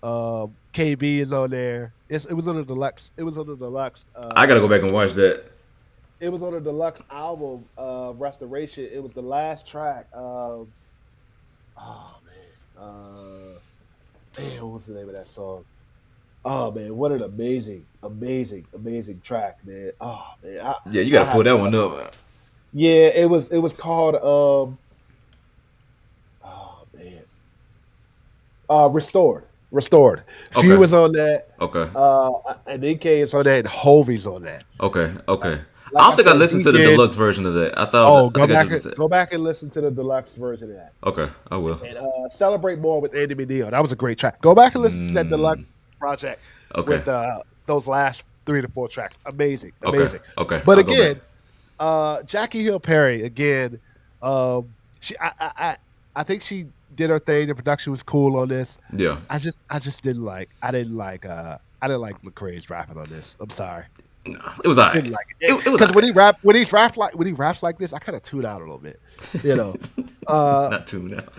KB is on there. It was on the deluxe. It was on the deluxe. I gotta go back and watch that. It was on the deluxe album, Restoration. It was the last track. Oh man, what was the name of that song? Oh man, what an amazing track, man. Oh man, Yeah, you gotta pull that one up. Yeah, it was called Restored. Okay. Few was on that. Okay. And NK is on that, and Hovey's on that. Okay. Like I don't think I said, listened to the deluxe version of that. I thought. Oh, go back and listen to the deluxe version of that. Okay, I will. And Celebrate More with Andy Menino. That was a great track. Go back and listen to that deluxe project with those last 3 to 4 tracks. Amazing. Okay. But again, Jackie Hill Perry again. She, I think she did her thing. The production was cool on this. Yeah. I just didn't like. I didn't like Lecrae's rapping on this. I'm sorry. No, it was alright. Didn't like it because when he raps like this, I kind of tune out a little bit. You know, not tune out.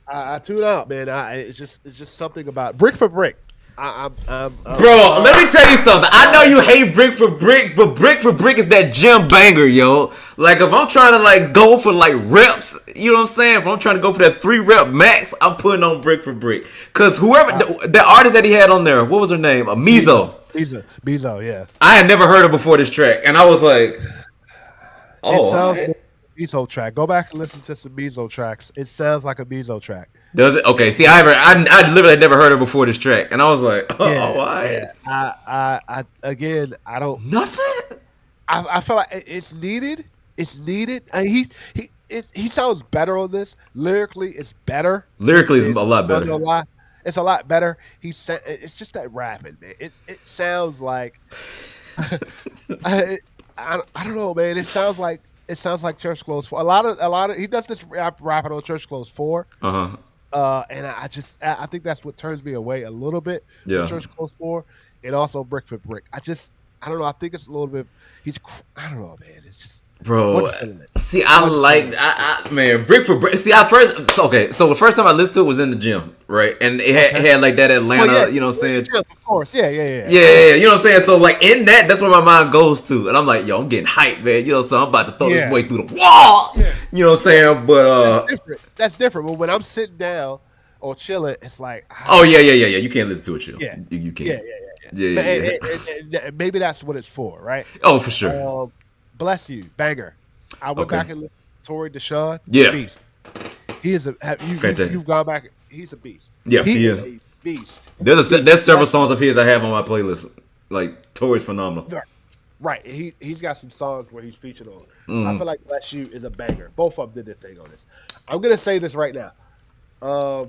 I tune out, man. It's just something about Brick for Brick. Bro, let me tell you something. I know you hate Brick for Brick, but Brick for Brick is that gym banger, yo. Like, if I'm trying to, like, go for, like, reps, you know what I'm saying? If I'm trying to go for that 3-rep max, I'm putting on Brick for Brick. Because whoever, the artist that he had on there, what was her name? Mizo. Mizo, yeah. I had never heard her before this track, and I was like, oh. It sounds like a Mizo track. Go back and listen to some Mizo tracks. It sounds like a Mizo track. Does it? Okay, see, I literally never heard her before this track, and I was like, oh, yeah. I don't nothing. I feel like it's needed. It's needed. He sounds better on this. Lyrically, it's better. Lyrically, it's a lot better. No lie. It's a lot better. It's just that rapping, man. It sounds like I don't know, man. It sounds like Church Clothes 4. A lot of he does this rapping on Church Clothes 4. And I think that's what turns me away a little bit from Church Clothes 4, and also Brick for Brick. I don't know. I think it's a little bit. I don't know, man. It's just. Bro, see, man, Brick for Brick. See, so the first time I listened to it was in the gym, right? And it had like that Atlanta, you know what I'm saying? Gym, of course, yeah. Yeah, you know what I'm saying? So, like, in that's where my mind goes to. And I'm like, yo, I'm getting hyped, man. You know, so I'm about to throw this way through the wall. Yeah. You know what I'm saying? But that's different. But when I'm sitting down or chilling, it's like, yeah. You can't listen to it chill. Yeah. You can't. Yeah. Maybe that's what it's for, right? Oh, for sure. Bless You, banger. I went back and listened to Tory Deshaun. Yeah. Beast. He is you've gone back. He's a beast. Yeah, he is a beast. There's several songs of his I have on my playlist. Like, Tory's phenomenal. Right. He's got some songs where he's featured on. So I feel like Bless You is a banger. Both of them did their thing on this. I'm gonna say this right now.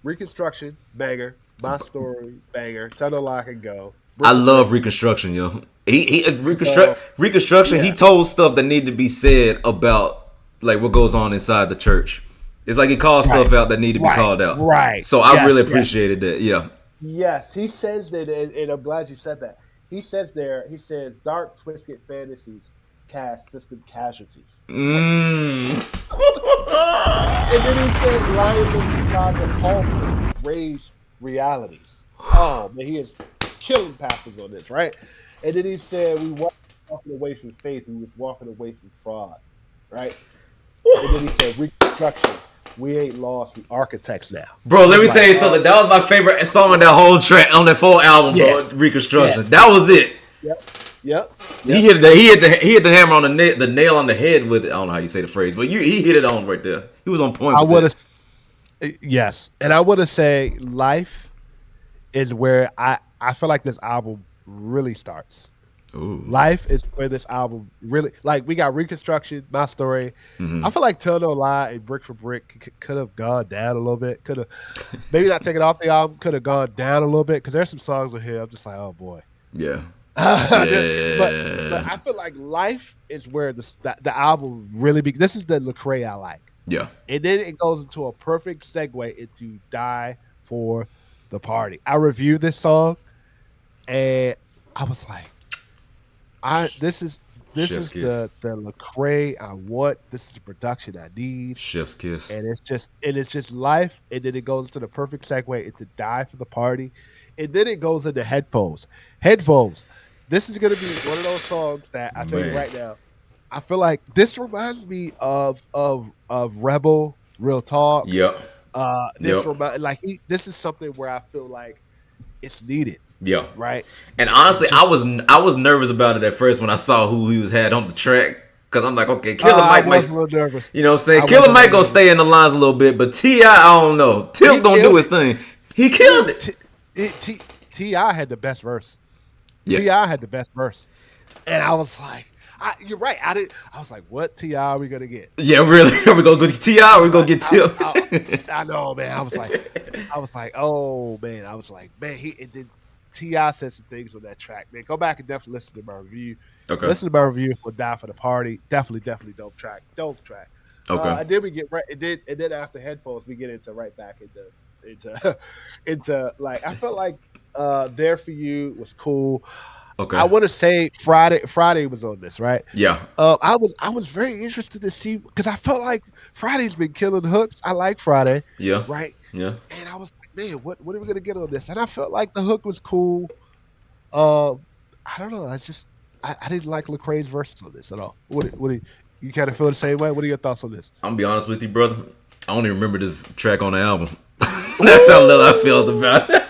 Reconstruction, banger. My Story, banger. Tell No Lie Can Go. I love Reconstruction, yo. Reconstruction. He told stuff that needed to be said about like what goes on inside the church. It's like he called stuff out that needed to be called out. Right. So I really appreciated that. Yeah. Yes, he says that, and I'm glad you said that. He says dark, twisted fantasies cast system casualties. And then he said lions inside the pulpit raise realities. Oh man, he is killing pastors on this, right? And then he said we weren't walking away from faith, we was walking away from fraud, right? And then he said reconstruction, we ain't lost, we architects now. Bro, let me tell you something. That was my favorite song on that whole track, on that full album, bro. Reconstruction. That was it. Yep. He hit the hammer on the nail on the head with it. I don't know how you say the phrase, but he hit it on right there. He was on point. Yes, and I would have say life is where I feel like this album really starts. Ooh. Life is where this album really, like, we got Reconstruction, My Story. I feel like Tell No Lie and Brick for Brick could have gone down a little bit. Could have maybe not taken off the album. Could have gone down a little bit because there's some songs with here. I'm just like, oh boy. Yeah. But Yeah. I feel like Life is where the album really this is the Lecrae I like. Yeah. And then it goes into a perfect segue into Die for the Party. I reviewed this song and I was like, I this Chef's is kiss. the Lecrae I want. This is the production I need. Chef's kiss. And it's just Life, and then it goes to the perfect segue into Die for the Party, and then it goes into Headphones. Headphones. This is gonna be one of those songs that I tell you Man. right now. I feel like this reminds me of Rebel, Real Talk. Yep. This Yep. this is something where I feel like it's needed, Yeah. right? And honestly, Just I was nervous about it at first when I saw who he was had on the track. Cause I'm like, okay, Killer I Mike might, was a little nervous. you know what I'm I saying? was Killer a Mike little gonna nervous. stay in the lines a little bit, but T.I., I don't know. He Tip gonna do killed his thing. He killed it. Ti had the best verse. Yeah. Ti had the best verse, and I was like, "You're right." I was like, "What Ti are we gonna get?" Yeah, really. Are we gonna go get T.I. or we gonna get Tip? I know, man. I was like, oh man. I was like, man. He it did. Ti said some things on that track. Man, go back and definitely listen to my review. Okay. Listen to my review for Die for the Party. Definitely dope track. Dope track. Okay. And then we get right. And then after Headphones, we get into right back into into like I felt like There for You was cool. Okay. I want to say Friday was on this, right? Yeah. I was very interested to see because I felt like Friday's been killing hooks. I like Friday, Yeah. right? Yeah. And I was like, man, what are we gonna get on this? And I felt like the hook was cool. I don't know. I didn't like Lecrae's verses on this at all. What do you kind of feel the same way? What are your thoughts on this? I'm gonna be honest with you, brother. I don't even remember this track on the album. That's how little I felt about it.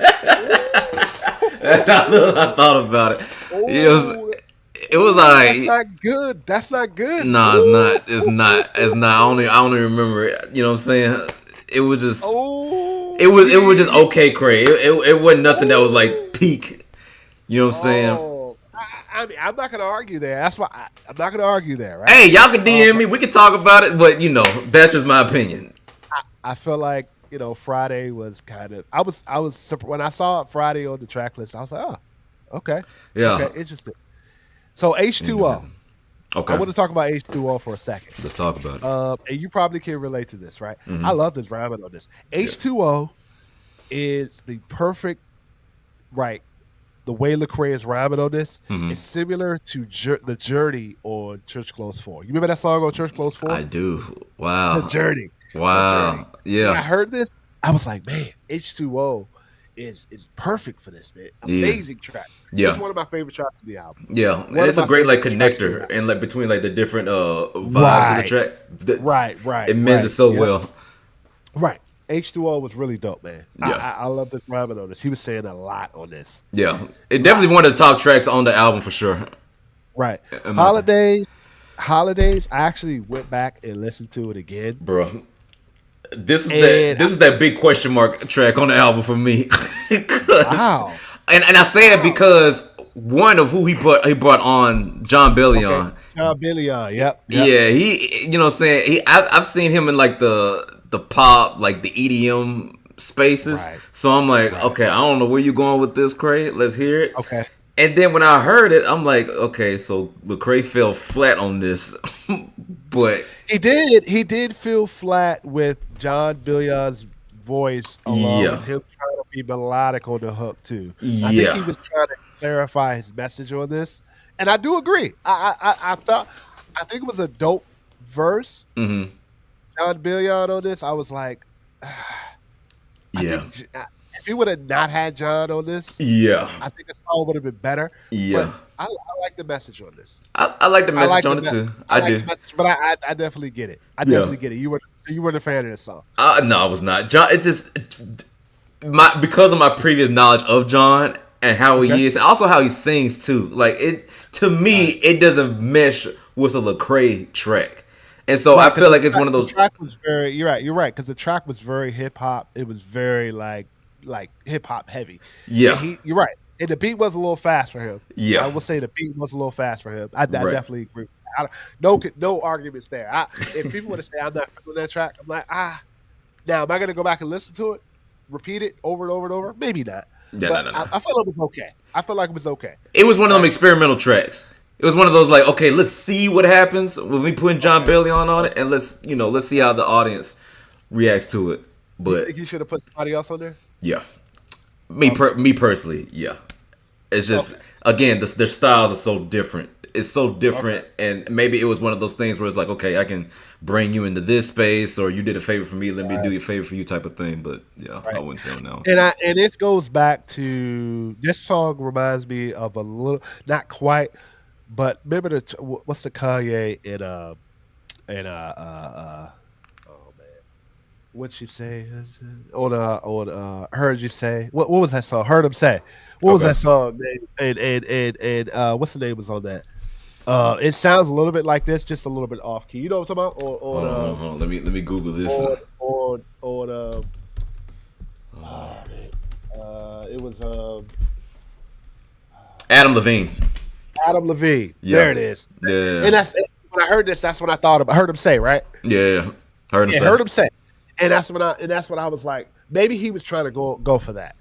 That's how little I thought about it. It was That's like, not good. That's not good. nah, it's not. It's not. It's not. I only remember it. You know what I'm saying? It was just. Oh, It was just okay, Craig. It wasn't nothing that was like peak. You know what I'm saying? Oh, I mean, I'm not gonna argue there. That's why I'm not gonna argue there, right? Hey, y'all can DM me. We can talk about it, but that's just my opinion. I feel like Friday was kind of. I was when I saw Friday on the track list. I was like, oh, okay, Yeah. okay, interesting. So H2O. Okay. I want to talk about H2O for a second. Let's talk about it. And you probably can relate to this, right? Mhm. I love this rhyming on this. H2O is the perfect, right? The way Lecrae is rhyming on this is similar to the Journey on Church Clothes 4. You remember that song on Church Clothes 4? I do. Wow. The Journey. Wow. When I Yeah. heard this, I was like, man, H2O is perfect for this, man. Amazing track. Yeah. It's one of my favorite tracks of the album. Yeah. And One it's of a my great like favorite tracks of the connector album. and like between like the different vibes of the Right. track. Right. It mends it so Yep. well. Right. H2O was really dope, man. Yeah. I love this rhyming on this. He was saying a lot on this. Yeah. It definitely one of the top tracks on the album for sure. Right. In my Holidays. I actually went back and listened to it again. Bro. This And is that big question mark track on the album for me. Wow. And I say it because one of who he brought on John Bellion. Okay. Billion. Yep. Yeah, he you know what I'm saying? I've seen him in like the pop, like the EDM spaces. Right. So I'm like, okay, I don't know where you're going with this, Craig. Let's hear it. Okay. And then when I heard it, I'm like, okay, so Lecrae fell flat on this. But He did feel flat with John Billion's voice along Yeah. with him trying to be melodic on the hook too. I think Yeah. he was trying to clarify his message on this. And I do agree. I think it was a dope verse. mhm. John Billion on this. I was like, Yeah. if he would have not had John on this, Yeah. I think the song would have been better. Yeah. But I like the message on this. I like the I message like on the it me- too. I I like do. the message, but I definitely get it. I Yeah. definitely get it. You weren't a fan of this song. No, I was not. John, it's just because of my previous knowledge of John and how Okay. he is, and also how he sings too. Like it to me, it doesn't mesh with a Lecrae track, and so I feel like it's one of those. The track was very. You're right, because the track was very hip hop. It was very like hip hop heavy. Yeah. And you're right. And the beat was a little fast for him. Yeah. I will say the beat was a little fast for him. I Right. definitely agree. No arguments there. If people want to say I'm not feeling that track, I'm like Now am I going to go back and listen to it, repeat it over and over and over? Maybe not. Yeah, but no. I feel it was okay. I felt like it was okay. It was one of them experimental tracks. It was one of those like, okay, let's see what happens when we put John Bailey on it, and let's see how the audience reacts to it. You But think you should have put somebody else on there? yeah, me personally, yeah. It's just again, their styles are so different. It's so different, and maybe it was one of those things where it's like, okay, I can bring you into this space, or you did a favor for me, let me do your favor for you, type of thing. But yeah, I wouldn't feel no. And this goes back to this song reminds me of a little, not quite, but remember what's the Kanye oh man, what'd she say on heard you say what was that song? Heard him say. What was that song? And what's the name was on that? It sounds a little bit like this, just a little bit off key. You know what I'm talking about? Hold on. Let me Google this. It was Adam Levine. Adam Levine. Yeah. There it is. Yeah. And that's when I heard this. That's what I thought about. Heard him say, right? Yeah. Heard him say. And that's when I was like, maybe he was trying to go for that.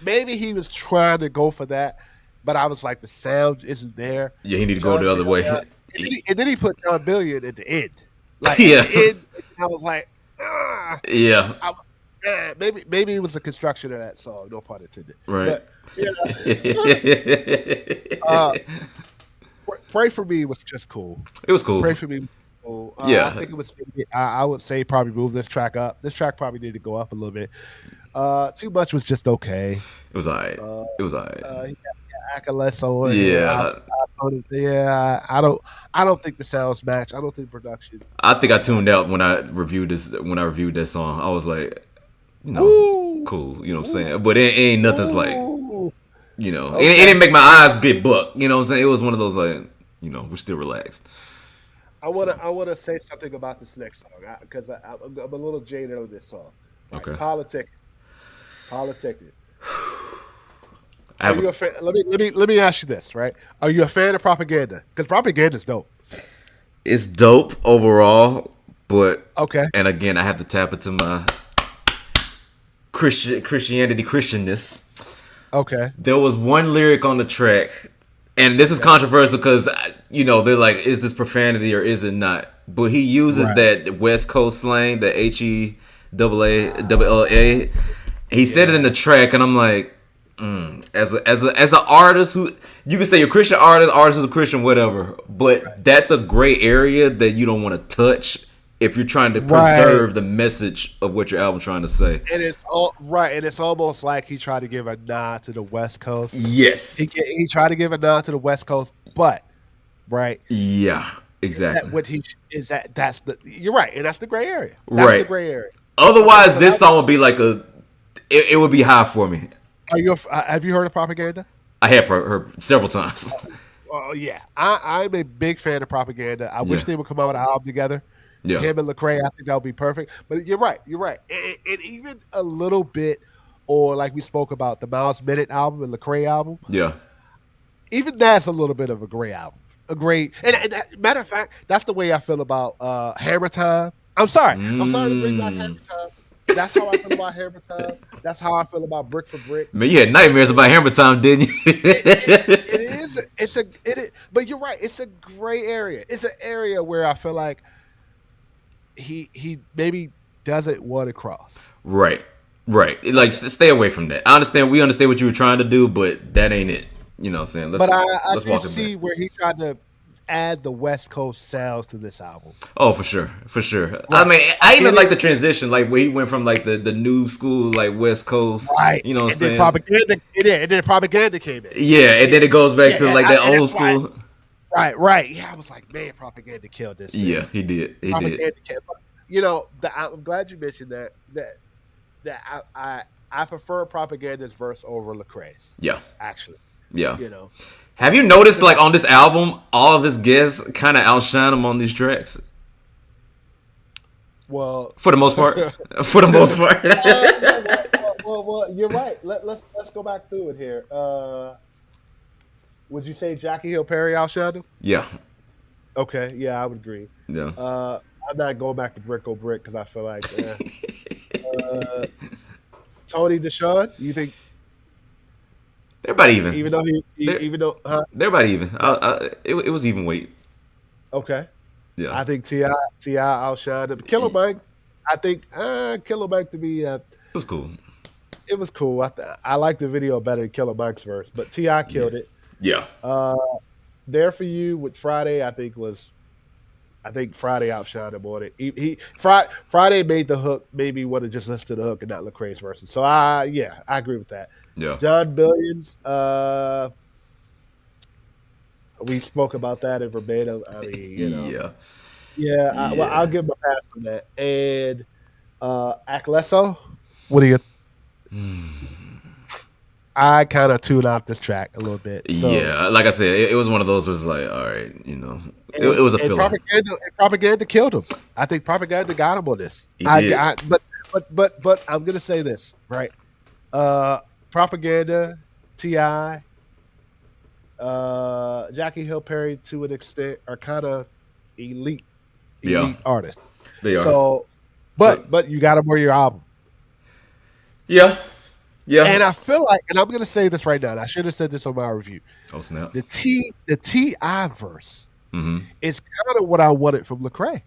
Maybe he was trying to go for that, but I was like, the sound isn't there. Yeah, he need to go the other way. And then he put John Billion at the end. Like Yeah. at the end, I was like, Yeah. maybe it was the construction of that song. No pun intended. Right. But, Pray for Me was just cool. It was cool. Pray for Me was cool. Yeah. I think it was. I would say probably move this track up. This track probably needed to go up a little bit. Too Much was just okay. It was alright. He got Acalesso. Yeah. I don't think the sounds match. I don't think production. I think I tuned out when I reviewed this. When I reviewed that song, I was like, cool. You know what I'm saying? But it ain't nothing's like, it didn't make my eyes get bucked. You know what I'm saying? It was one of those like, we're still relaxed. I wanna say something about this next song because I'm a little jaded on this song. Right? Okay. Politic. Are you a fan? Let me ask you this, right? Are you a fan of Propaganda? Because Propaganda's dope. It's dope overall, but okay. And again, I have to tap into my Christianness. Okay. There was one lyric on the track, and this is controversial because they're like, is this profanity or is it not? But he uses that West Coast slang, the HEAAA. He said it in the track, and I'm like, as an artist who you can say you're a Christian artist who's a Christian, whatever, but that's a gray area that you don't want to touch if you're trying to preserve the message of what your album's trying to say. And it's and it's almost like he tried to give a nod to the West Coast. Yes, he tried to give a nod to the West Coast, but yeah, exactly. You're right, and that's the gray area. That's the gray area. Otherwise, this song would be like it would be high for me. Have you heard of Propaganda? I have heard several times. Yeah. I'm a big fan of Propaganda. I wish they would come out with an album together. Yeah. Him and Lecrae, I think that would be perfect. But you're right. And even a little bit, or like we spoke about the Miles Bennett album and Lecrae album. Yeah. Even that's a little bit of a gray album. And matter of fact, that's the way I feel about Hammer Time. I'm sorry to bring back Hammer Time. That's how I feel about Hammer Time. That's how I feel about Brick for Brick. Man, you had nightmares about Hammer Time, didn't you? It is. But you're right. It's a gray area. It's an area where I feel like he maybe doesn't want to cross. Right. Like, stay away from that. We understand what you were trying to do, but that ain't it. You know what I'm saying? But I did see where he tried to add the West Coast sounds to this album. Oh, for sure. Right. I mean, I even like the transition, like where he went from like the new school, like West Coast. Right. You know what I'm saying? And then Propaganda came in. Yeah, and then it goes back to like that old school. Right. Yeah, I was like, man, Propaganda killed this. Man. Yeah, he did. I'm glad you mentioned that. That I prefer Propaganda's verse over Lecrae's. Yeah. Actually. Yeah. Have you noticed, like, on this album, all of his guests kind of outshine him on these tracks? Well, for the most part. Well, you're right. Let's go back through it here. Would you say Jackie Hill Perry outshined him? Yeah. Okay. Yeah, I would agree. Yeah. I'm not going back to Brick because I feel like Tony Deshaun. You think? They're about even. Even though They're, even though they're about even. It was even weight. okay, Yeah, I think Ti outshined him. Killer it Mike, I think Killer Mike to me, was cool. it was cool. I like the video better than Killer Mike's verse, but Ti Yeah, killed it. yeah, Uh, there for you with Friday, I think Friday outshined him on it. Friday made the hook. Maybe would have just listened to the hook and not Lecrae's verses. So I agree with that. yeah, John Billions, we spoke about that in verbatim. I mean, yeah, yeah. Well, I'll yeah. give him a pass on that. And Akleso, what do you? I kind of tuned out this track a little bit. So Yeah, like I said, it was one of those. Was like, all right, it was a and filler. propaganda killed him. I think propaganda got him on this. He did. But I'm gonna say this right. Propaganda, Ti, Jackie Hill Perry to an extent are kind of elite Yeah, artists. they are. So, So, but you got them on your album. yeah, yeah. And I feel like, and I'm gonna say this right now, and I should have said this on my review. Oh snap. The Ti verse Mm-hmm. is kind of what I wanted from Lecrae.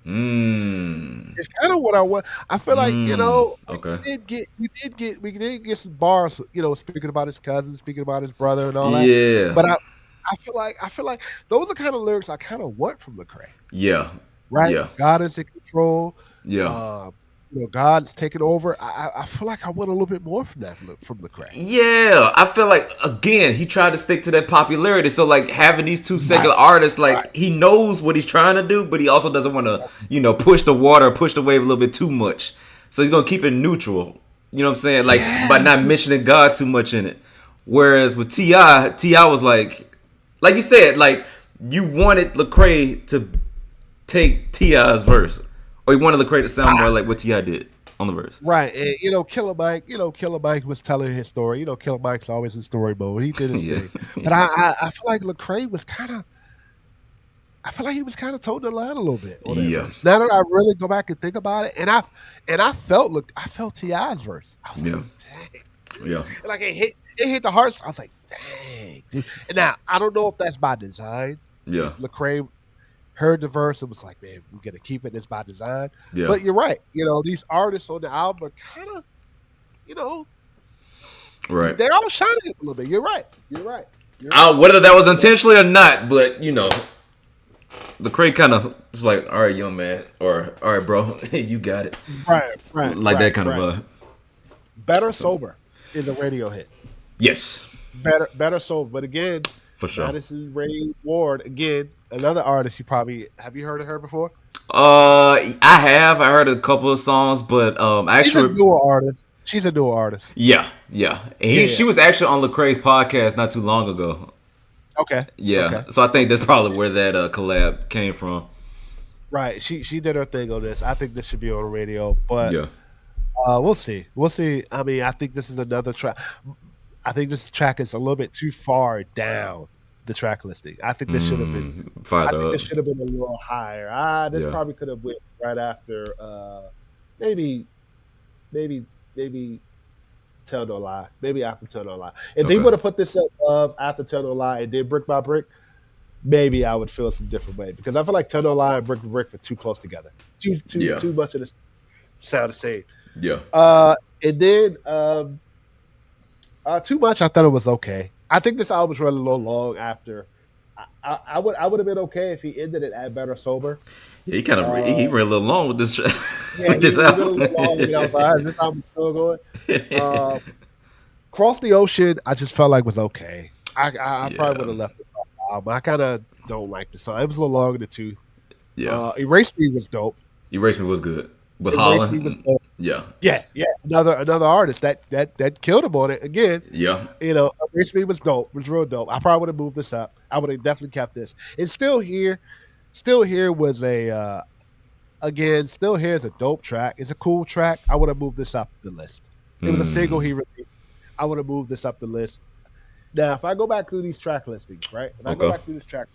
Mm. It's kind of what I want. I feel like Okay. we did get some bars. Speaking about his cousin, speaking about his brother, and all that. Yeah. But I feel like those are kind of lyrics I kind of want from Lecrae. Yeah. Right? Yeah. God is in control. Yeah. God's taking over. I feel like I want a little bit more from that from Lecrae. Yeah, I feel like again he tried to stick to that popularity. So like having these two secular artists, like he knows what he's trying to do, but he also doesn't want to, push the water, push the wave a little bit too much. So he's gonna keep it neutral. You know what I'm saying? Like by not mentioning God too much in it. Whereas with Ti was like you said, like you wanted Lecrae to take Ti's verse, or you wanted Lecrae to sound more like what Ti did on the verse. Right, and Killer Mike was telling his story. Killer Mike's always in story mode. He did his Yeah. thing, but I feel like Lecrae was kind of. I feel like he was kind of toting the line a little bit on that Yeah. verse. Now that I really go back and think about it, and I felt Ti's verse. I was like, Yeah. dang, Yeah. like it hit the heart. I was like, dang, dude. And now I don't know if that's by design. Yeah. Lecrae heard the verse and was like, man, we're gonna keep it this by design. Yeah. But you're right. These artists on the album are kind of, Right. they're all shining a little bit. You're right. Whether that was intentionally or not, but Lecrae kind of was like, all right, young man, or all right, bro, you got it. Right. Like that kind of Better Sober is a radio hit. Yes, Better Sober. But again, for sure. Madison Ray Ward, again, another artist have you heard of her before? I have. I heard a couple of songs, but She's a actually, newer artist. yeah. And she was actually on Lecrae's podcast not too long ago. Okay. Yeah, Okay. so I think that's probably where that collab came from. Right. She did her thing on this. I think this should be on the radio, but Yeah, we'll see. I mean, I think this is another track. I think this track is a little bit too far down the track listing. I think this should have been. I farther think up. this should have been a little higher. This Yeah. probably could have went right after. Maybe, maybe. Tell No Lie. Maybe after Tell No Lie. If they Okay. would have put this up after Tell No Lie and did Brick by Brick, maybe I would feel some different way because I feel like Tell No Lie and Brick by Brick are too close together. Yeah. Too much of this sound the same. Yeah, And then too much. I thought it was okay. I think this album was running a little long after. I would have been okay if he ended it at Better Sober. yeah. He kind of he ran a little long with this track. Yeah, with this he went a album. little long. And I was like, is this album still going? Cross the Ocean, I just felt like was okay. I probably would have left it off the album. I kind of don't like the song. It was a little long in the tooth. Yeah, Erase Me was dope. Erase Me was good with Erase Me was Holland. dope. Yeah, Yeah. Another artist that killed him on it again. yeah, Erase Me was dope. It was real dope. I probably would have moved this up. I would have definitely kept this. It's Still Here. Still Here was a again. Still Here is a dope track. It's a cool track. I would have moved this up the list. It was a single he released. I would have moved this up the list. Now, if I go back through these track listings, right? If I go back through this track,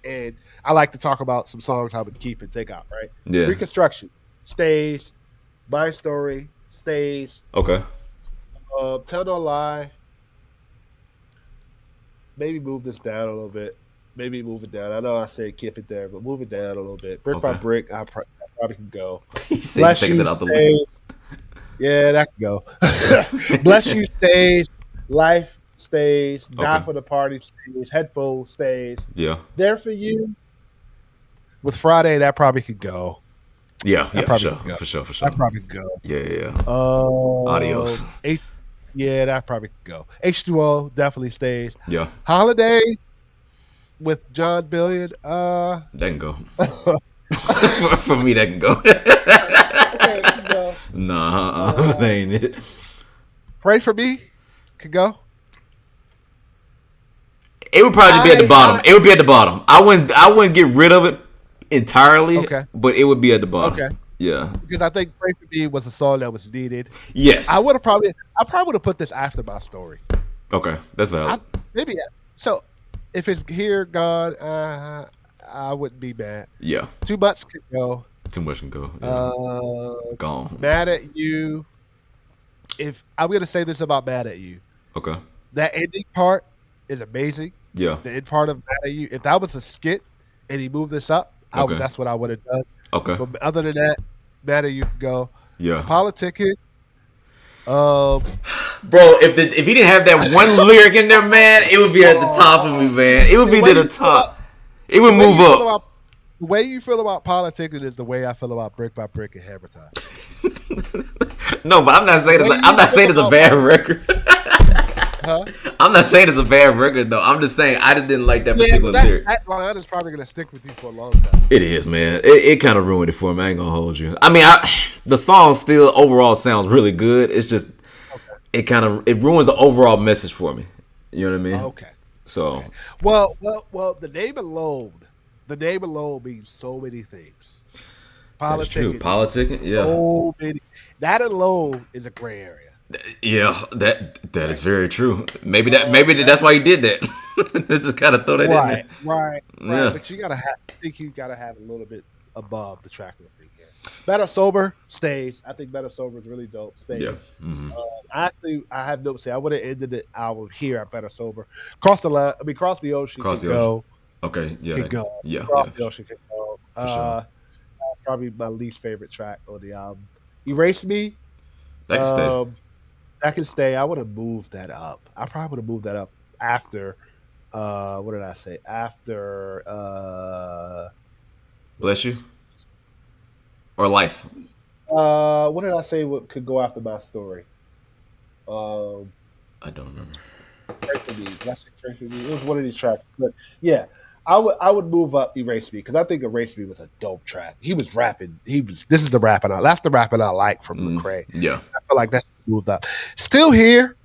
and I like to talk about some songs I would keep and take out, right? Yeah. Reconstruction stays. My Story stays. Okay. Tell No Lie. maybe move this down a little bit. Maybe move it down. I know I said keep it there, but move it down a little bit. Brick by Okay. brick, I probably can go. He said he's Bless taking you it out the list. stays. Yeah, that can go. Bless you stays. Life stays. Die Okay. for the party stays. Headphones stays. Yeah. There for you. With Friday, that probably could go. Yeah. That Yeah. For probably sure. could go. For sure. For sure. That probably could go. Yeah. Yeah. Yeah. Adios. H, yeah, that probably could go. H2O definitely stays. Yeah. Holiday with John Billion. That can go. For me, that can go. Okay, no. Nah, that ain't it. Pray for me. Could go. It would probably be at the bottom. It would be at the bottom. I wouldn't get rid of it entirely. Okay. But it would be at the bottom. Okay. Yeah. Because I think Pray for Me was a song that was needed. Yes. I probably would have put this after my story. Okay, that's valid. Maybe so. If it's here, gone, I wouldn't be mad. Yeah. Too much could go. Too much can go. Yeah. Gone. Mad at You. If I'm gonna say this about Mad at You, Okay. that ending part is amazing. Yeah. The end part of Mad at You. If that was a skit and he moved this up, Okay. that's what I would have done. Okay. But other than that, Mad at You can go. Yeah. Politicking. Bro, if he didn't have that one lyric in there, man, it would be at the top of me, man. It would be to the top. It would move up. The way you feel about politicking is the way I feel about Brick by Brick and Hammer Time. No, but I'm not saying it's a bad record. Huh? I'm not saying it's a bad record though. I'm just saying I just didn't like that particular lyric. That line is probably gonna stick with you for a long time. It is, man. It kind of ruined it for me. I ain't gonna hold you. I mean, the song still overall sounds really good. It's just it ruins the overall message for me. You know what I mean? Okay. So Well, the name alone means so many things. that's true. Politicking, yeah. So many. That alone is a gray area. Yeah, that is very true. Maybe that's why he did that. Just kind of throw that in there. Right. Yeah. But I think you gotta have a little bit above the track listing here. Better Sober stays. I think Better Sober is really dope. Stays. Yeah. Mm-hmm. I have notes say I would have ended the album here at Better Sober. Cross the ocean. Cross the go. Okay. Yeah. Could go. Yeah. Cross Yeah. the ocean could go. For sure. Probably my least favorite track on the album. Erase Me. That can stay. That can stay. I would have moved that up. I probably would have moved that up after. What did I say? After. Bless You. Or Life. What did I say? What could go after my story? I don't remember. Pray for Me. Did I say Pray for Me? It was one of these tracks. But yeah, I would move up Erase Me because I think Erase Me was a dope track. He was rapping. This is the rapping. That's the rapping I like from Lecrae. Yeah. I feel like that's moved up. Still Here.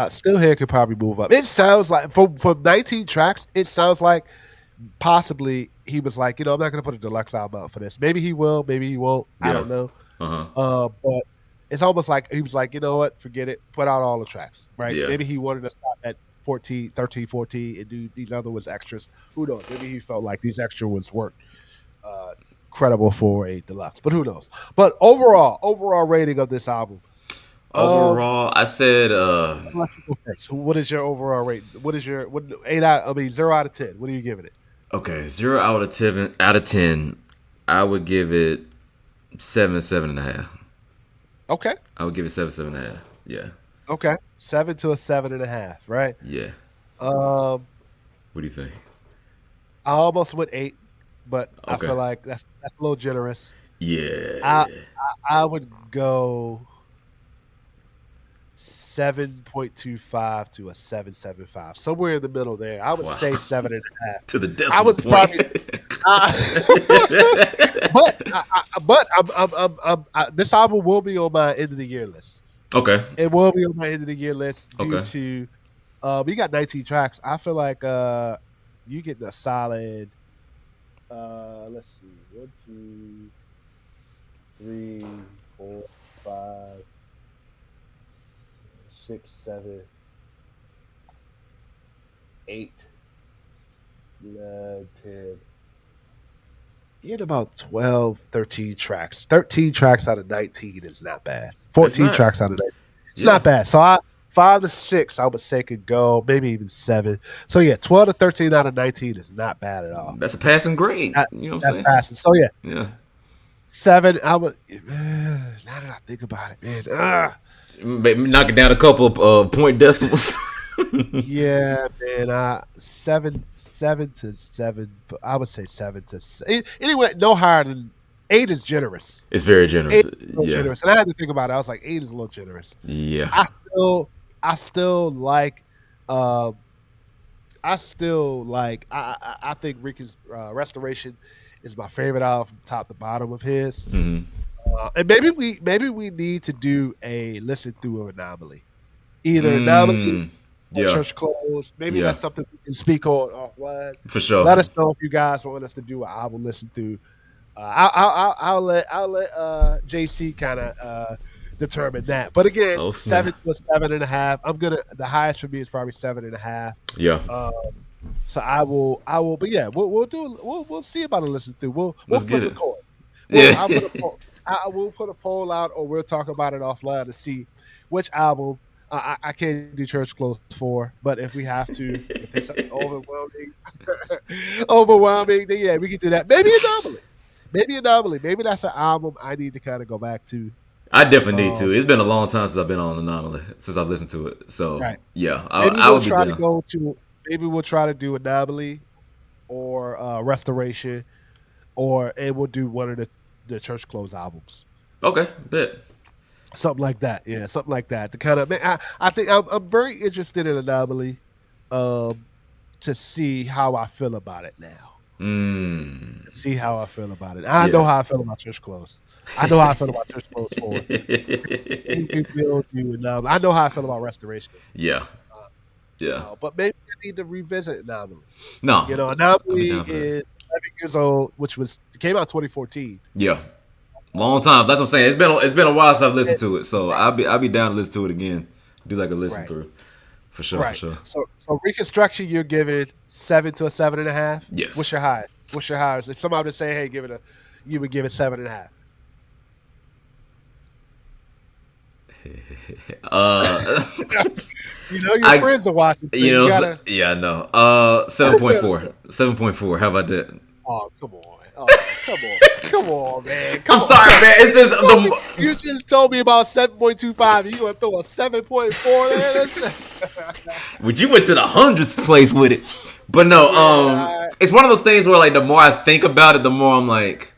Still Here could probably move up. It sounds like for 19 tracks, it sounds like possibly he was like, I'm not going to put a deluxe album out for this. Maybe he will, maybe he won't. I don't know. But it's almost like he was like, you know what, forget it. Put out all the tracks, right? Yeah. Maybe he wanted to stop at 13, 14, and do these other ones extras. Who knows? Maybe he felt like these extra ones weren't credible for a deluxe, but who knows? But overall rating of this album. Overall, I said. Let's go first. What is your overall rating? What is your 0 out of 10? What are you giving it? Okay, 0 out of 10. Out of 10, I would give it 7.5. Okay. I would give it 7.5. Yeah. Okay. 7 to a 7.5. Right. Yeah. What do you think? I almost went 8, but Okay. I feel like that's a little generous. Yeah. I would go 7.25 to a 7.75, somewhere in the middle there. I would say 7.5 to the decimal I was point. probably, but this album will be on my end of the year list. Okay. It will be on my end of the year list due Okay. to we got 19 tracks. I feel like you get a solid. Let's see, 1, 2, 3, 4, 5, 6, 7, 8, 9, 10. You get about 12, 13 tracks. 13 tracks out of 19 is not bad. 14 not. tracks out of 19. It's Yeah. not bad. So 5 to 6, I would say could go, maybe even 7. So yeah, 12 to 13 out of 19 is not bad at all. That's a passing grade. That, You know what I'm that's saying? passing. So yeah, Yeah. 7. I would. Now that I think about it, man. Maybe knock it down a couple of point decimals. Yeah, man. 7 to 7. I would say 7 to 7. Anyway, no higher than 8 is generous. It's very 8 generous. is a little Yeah. generous, and I had to think about it. I was like, 8 is a little generous. Yeah. I still like. Um, I still like. I think Ricky's Restoration is my favorite album from top to bottom of his. Hmm. And maybe we need to do a listen through of Anomaly, either Anomaly or Yeah. Church Close. Maybe Yeah. that's something we can speak on offline. For sure. Let us know if you guys want us to do an album listen through. I'll let JC kind of determine that. But again, Oh, snap. 7 to 7.5. The highest for me is probably 7.5. Yeah. So I will. But yeah, we'll see about a listen through. We'll Let's flip get a it. coin. Yeah. I will put a poll out, or we'll talk about it offline to see which album. I can't do Church Close for, but if we have to, if it's overwhelming, then yeah, we can do that. Maybe Anomaly. Maybe that's an album I need to kind of go back to. I definitely need to. It's been a long time since I've been on Anomaly, since I've listened to it. So, Right. yeah, Maybe I we'll would be try to down. go to. Maybe we'll try to do Anomaly or Restoration, and we'll do one of the Church Close albums. Okay, bet. Something like that, yeah, something like that. To kind of, I think I'm very interested in Anomaly, to see how I feel about it now. See how I feel about it. I know how I feel about Church Close. I know how I feel about Church Close 4. I know how I feel about Restoration. Yeah. Yeah. But maybe I need to revisit Anomaly. No. Anomaly down for that. is 11 years old, which came out 2014. Yeah. Long time. That's what I'm saying. It's been a while since I've listened to it, so I'll be down to listen to it again. Do like a listen through, for sure. Right. For sure. So Reconstruction, you're giving 7 to a 7.5. Yes. What's your highest? If somebody would say, "Hey, you would give it 7.5." Your friends are watching. So yeah, I know. 7.4. 7.4. How about that? Oh, come on. Come on, man. I'm sorry, man. It's just you just told me about 7.25. You gonna throw a 7.4 there? But you went to the hundredth place with it. But no, it's one of those things where like the more I think about it, the more I'm like,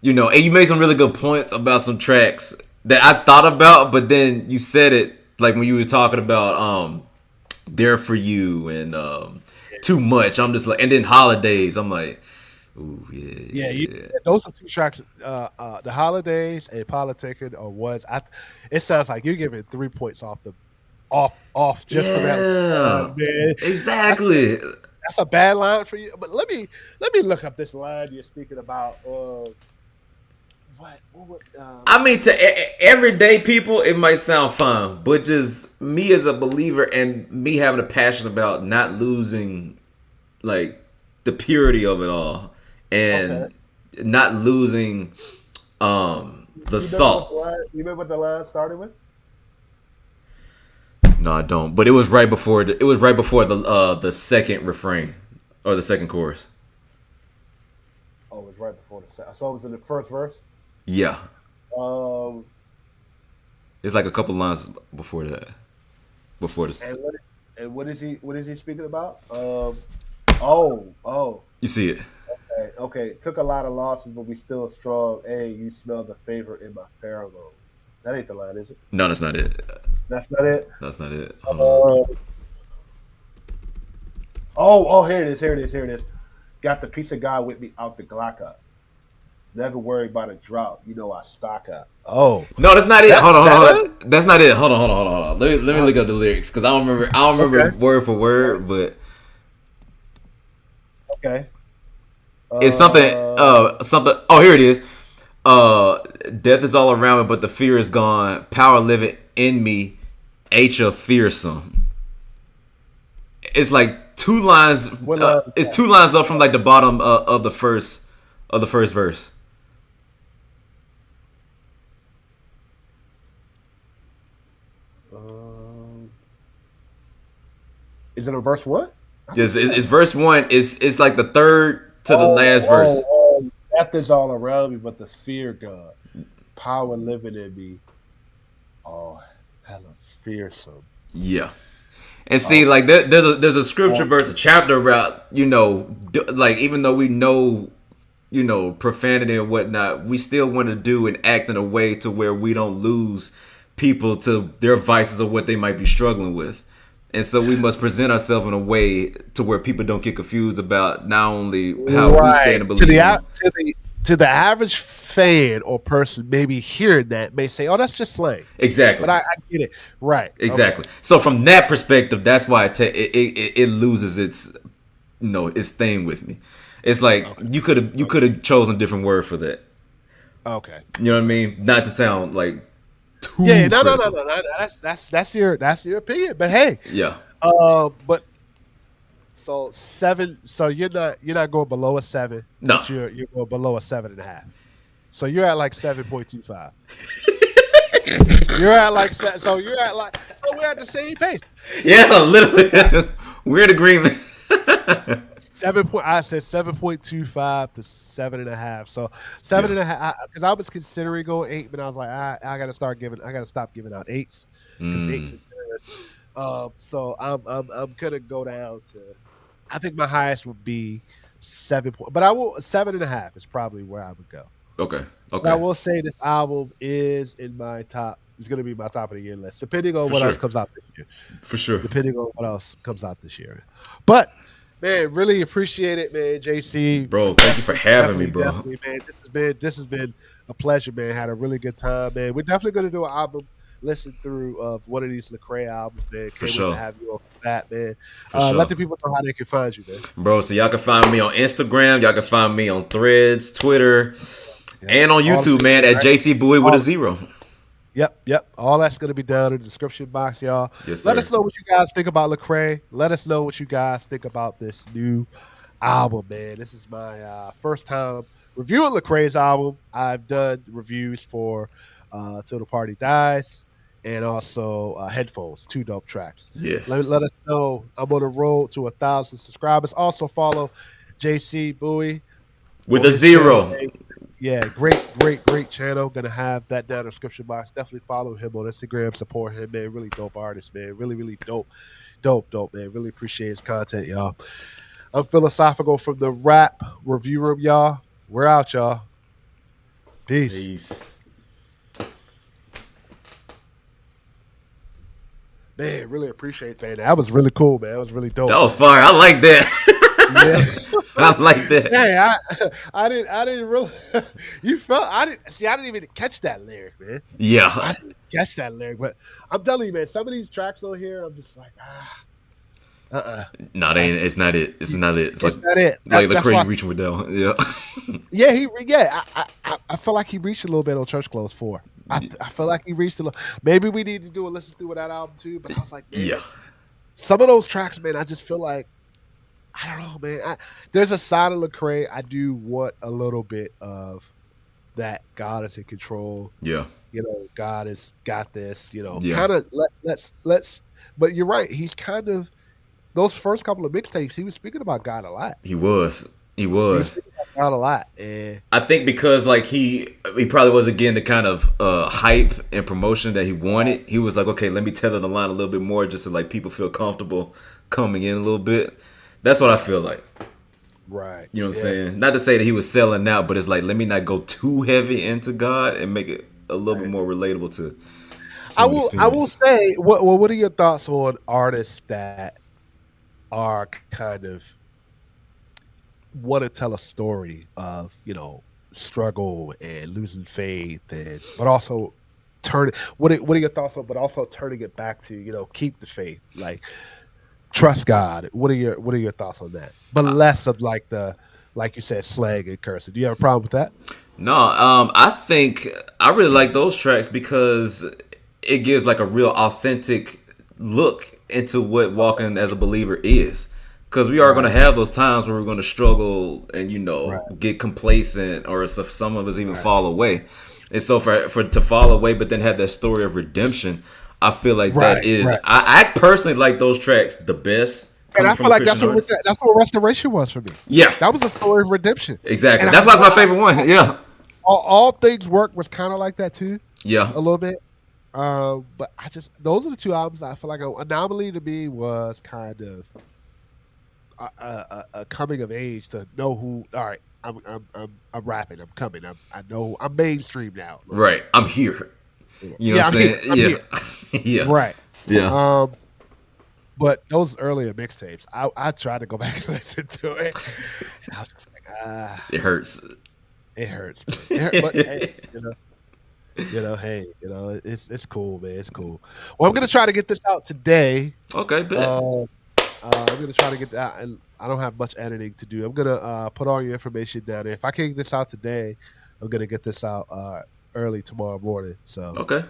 and you made some really good points about some tracks that I thought about, but then you said it like when you were talking about There For You and Too Much. I'm just like, and then Holidays. I'm like, ooh, yeah. Those are two tracks. The Holidays and Politicking or Was. It sounds like you're giving 3 points off just for that. Man. Exactly. That's a bad line for you. But let me look up this line you're speaking about. I mean, to everyday people, it might sound fine, but just me as a believer and me having a passion about not losing, like, the purity of it all and not losing the salt. You remember what the line started with? No, I don't. But it was right before the second refrain or the second chorus. Oh, it was right before so it was in the first verse. Yeah. It's like a couple lines before that. Before this. And what is he speaking about? You see it. Okay. Took a lot of losses, but we still strong. Hey, you smell the favor in my pheromones. That ain't the line, is it? No, that's not it. That's not it. That's not it. Here it is. Got the piece of God with me out the Glock up. Never worry about a drought. I stock up. Oh. No, that's not it. Hold on. That's not it. Hold on. Let me look up the lyrics because I don't remember word for word, but okay. It's something. Oh, here it is. Death is all around me, but the fear is gone. Power living in me. H fearsome. It's like 2 lines. It's 2 lines up from like the bottom of the first verse. Is it a verse 1? It's verse 1. It's like the third to the last verse. Death is all around me, but the fear God, power living in me. Oh, hella fearsome. Yeah. And see, like there's a scripture verse, a chapter about like even though we know profanity and whatnot, we still want to do and act in a way to where we don't lose people to their vices or what they might be struggling with. And so we must present ourselves in a way to where people don't get confused about not only how we stand and believe. To the average fan or person maybe hearing that may say, "Oh, that's just slang." Exactly. But I get it. Right. Exactly. Okay. So from that perspective, that's why it loses its its thing with me. It's like you could have chosen a different word for that. Okay. You know what I mean? Not to sound like too no. That's your opinion. But hey. Yeah. But so 7. So you're not going below a 7. No. But you're going below a 7.5. So you're at like 7.25. You're at like so we're at the same pace. Yeah, literally. We're in agreement. I said 7.25 to 7.5. So 7.5 because I was considering going 8, but I was like, I gotta stop giving out 8s because 8s are generous. So I'm gonna go down to. I think my highest would be 7. But I will 7.5 is probably where I would go. Okay. But I will say this album is in my top. It's going to be my top of the year list, depending on what else comes out this year. For sure. Depending on what else comes out this year. But man, really appreciate it, man. JC, bro, thank you for having me, bro. Definitely, man. This has been a pleasure, man. Had a really good time, man. We're definitely going to do an album listen through of one of these Lecrae albums, man. For sure. Wait to have you on that, man. Sure. Let the people know how they can find you, man. Bro, so y'all can find me on Instagram. Y'all can find me on Threads, Twitter, and on YouTube, man, at JC Bowie with a 0. Yep. All that's going to be down in the description box, y'all. Yes, sir. Let us know what you guys think about Lecrae. Let us know what you guys think about this new album, man. This is my first time reviewing Lecrae's album. I've done reviews for Till the Party Dies and also Headphones, 2 dope tracks. Yes. Let us know. I'm on the road to 1,000 subscribers. Also follow JC Bowie with a 0. Yeah, great channel. Gonna have that down in the description box. Definitely follow him on Instagram. Support him, man. Really dope artist, man. Really dope, man. Really appreciate his content, y'all. I'm Philosophical from the Rap Review Room, y'all. We're out, y'all. Peace. Man, really appreciate that. That was really cool, man. That was really dope. That was fire. I like that. Yeah. I like that. Hey, I didn't really. You felt I didn't even catch that lyric, man. Yeah, I didn't catch that lyric, but I'm telling you, man, some of these tracks on here, I'm just like, No, it's not it. It's not it. It's like not it. Like Lecrae reaching with that. Yeah. I feel like he reached a little bit on Church Clothes 4. I feel like he reached a little. Maybe we need to do a listen through with that album too. But I was like, man, some of those tracks, man, I just feel like. I don't know, man. There's a side of Lecrae I do want a little bit of that. God is in control. Yeah, God has got this. Kind of let's. But you're right. He's kind of those first couple of mixtapes. He was speaking about God a lot. He was. He was speaking about God a lot, and I think because like he probably was getting the kind of hype and promotion that he wanted. He was like, okay, let me tether the line a little bit more, just so like people feel comfortable coming in a little bit. That's what I feel like. Right. You know what I'm saying? Not to say that he was selling out, but it's like, let me not go too heavy into God and make it a little bit more relatable to I will say, what are your thoughts on artists that are kind of want to tell a story of, struggle and losing faith but also what are your thoughts on, but also turning it back to, keep the faith, like trust God. What are your thoughts on that? But less of like you said, slang and cursing. Do you have a problem with that? No, I think I really like those tracks because it gives like a real authentic look into what walking as a believer is. Because we are going to have those times where we're going to struggle and get complacent, or some of us even fall away. And so for to fall away, but then have that story of redemption. I feel like Right, that is. right. I personally like those tracks the best. And Coming I from feel a like Christian artist. that's what Restoration was for me. Yeah, That was a story of redemption. exactly. And That's why it's my favorite one. Yeah, all Things Work was kind of like that too, yeah, a little bit. But those are the two albums I feel like Anomaly to me was kind of a coming of age to know who. All right, I'm rapping. I'm coming. I know I'm mainstream now. A little right. I'm here. bit. You know what I'm I'm saying? here. I'm here. Yeah, Right. yeah. But those earlier mixtapes, I tried to go back and listen to it. And I was just like, It hurts. it hurts. Man. But hey, it's cool, man. It's cool. Well, I'm gonna try to get this out today. Okay, bet. I'm gonna try to get that, and I don't have much editing to do. I'm gonna put all your information down there. If I can't get this out today, I'm gonna get this out early tomorrow morning. So, Okay,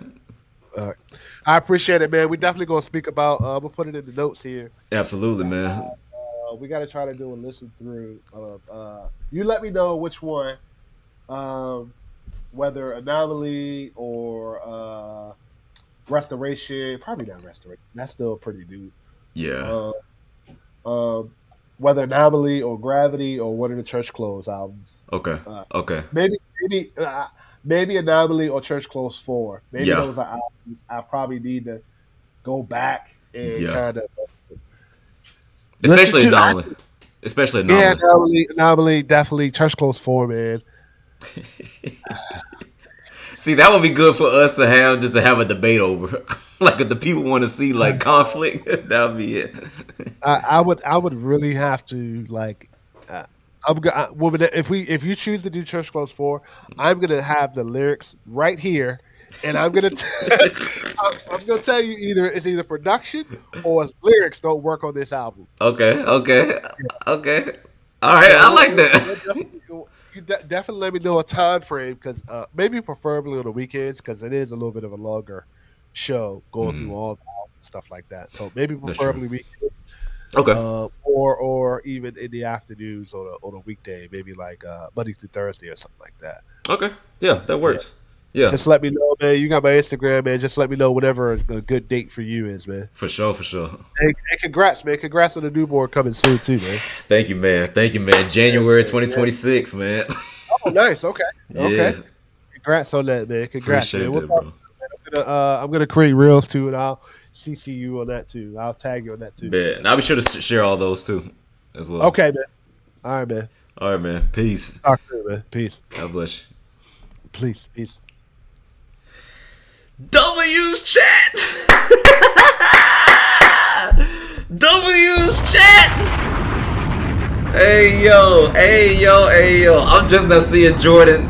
I appreciate it, man. We definitely gonna speak about. We'll put it in the notes here. absolutely, man. We got to try to do a listen through. You let me know which one, whether Anomaly or Restoration. Probably not Restoration. That's still pretty new. Yeah. Whether Anomaly or Gravity or one of the Church Clothes albums. Okay. Okay. Maybe Anomaly or Church Clothes 4. Maybe Yeah. those are albums I probably need to go back and Yeah. kind of. Especially listen to- Anomaly. Especially Yeah, Anomaly. Anomaly, definitely. Church Clothes 4, man. See, that would be good for us to have a debate over. Like if the people want to see like conflict, that would be it. I would really have to like. If you choose to do Church Clothes 4, I'm gonna have the lyrics right here, and I'm gonna I'm gonna tell you it's either production or lyrics don't work on this album. Okay. All right, I like that. You definitely let me know a time frame because maybe preferably on the weekends because it is a little bit of a longer show going through all the albums and stuff like that. So maybe That's preferably weekends. Okay. Or even in the afternoons on a weekday, maybe like Monday through Thursday or something like that. Okay. Yeah, that works. Yeah. Just let me know, man. You got my Instagram, man. Just let me know whatever a good date for you is, man. For sure. Hey, congrats, man. Congrats on the newborn coming soon too, man. Thank you, man. January 2026, man. Oh, nice. Okay. Yeah. Okay. Congrats on that, man. Congrats, Appreciate man. We'll that, talk. bro. I'm gonna create reels too, and I'll CC you on that too. I'll tag you on that too. Bet. And I'll be sure to share all those too, as well. Okay, man. All right, man. All right, man. Peace. Talk to you, man. Peace. God bless you. Peace. W's chat. W's chat. Hey yo. I'm just not seeing Jordan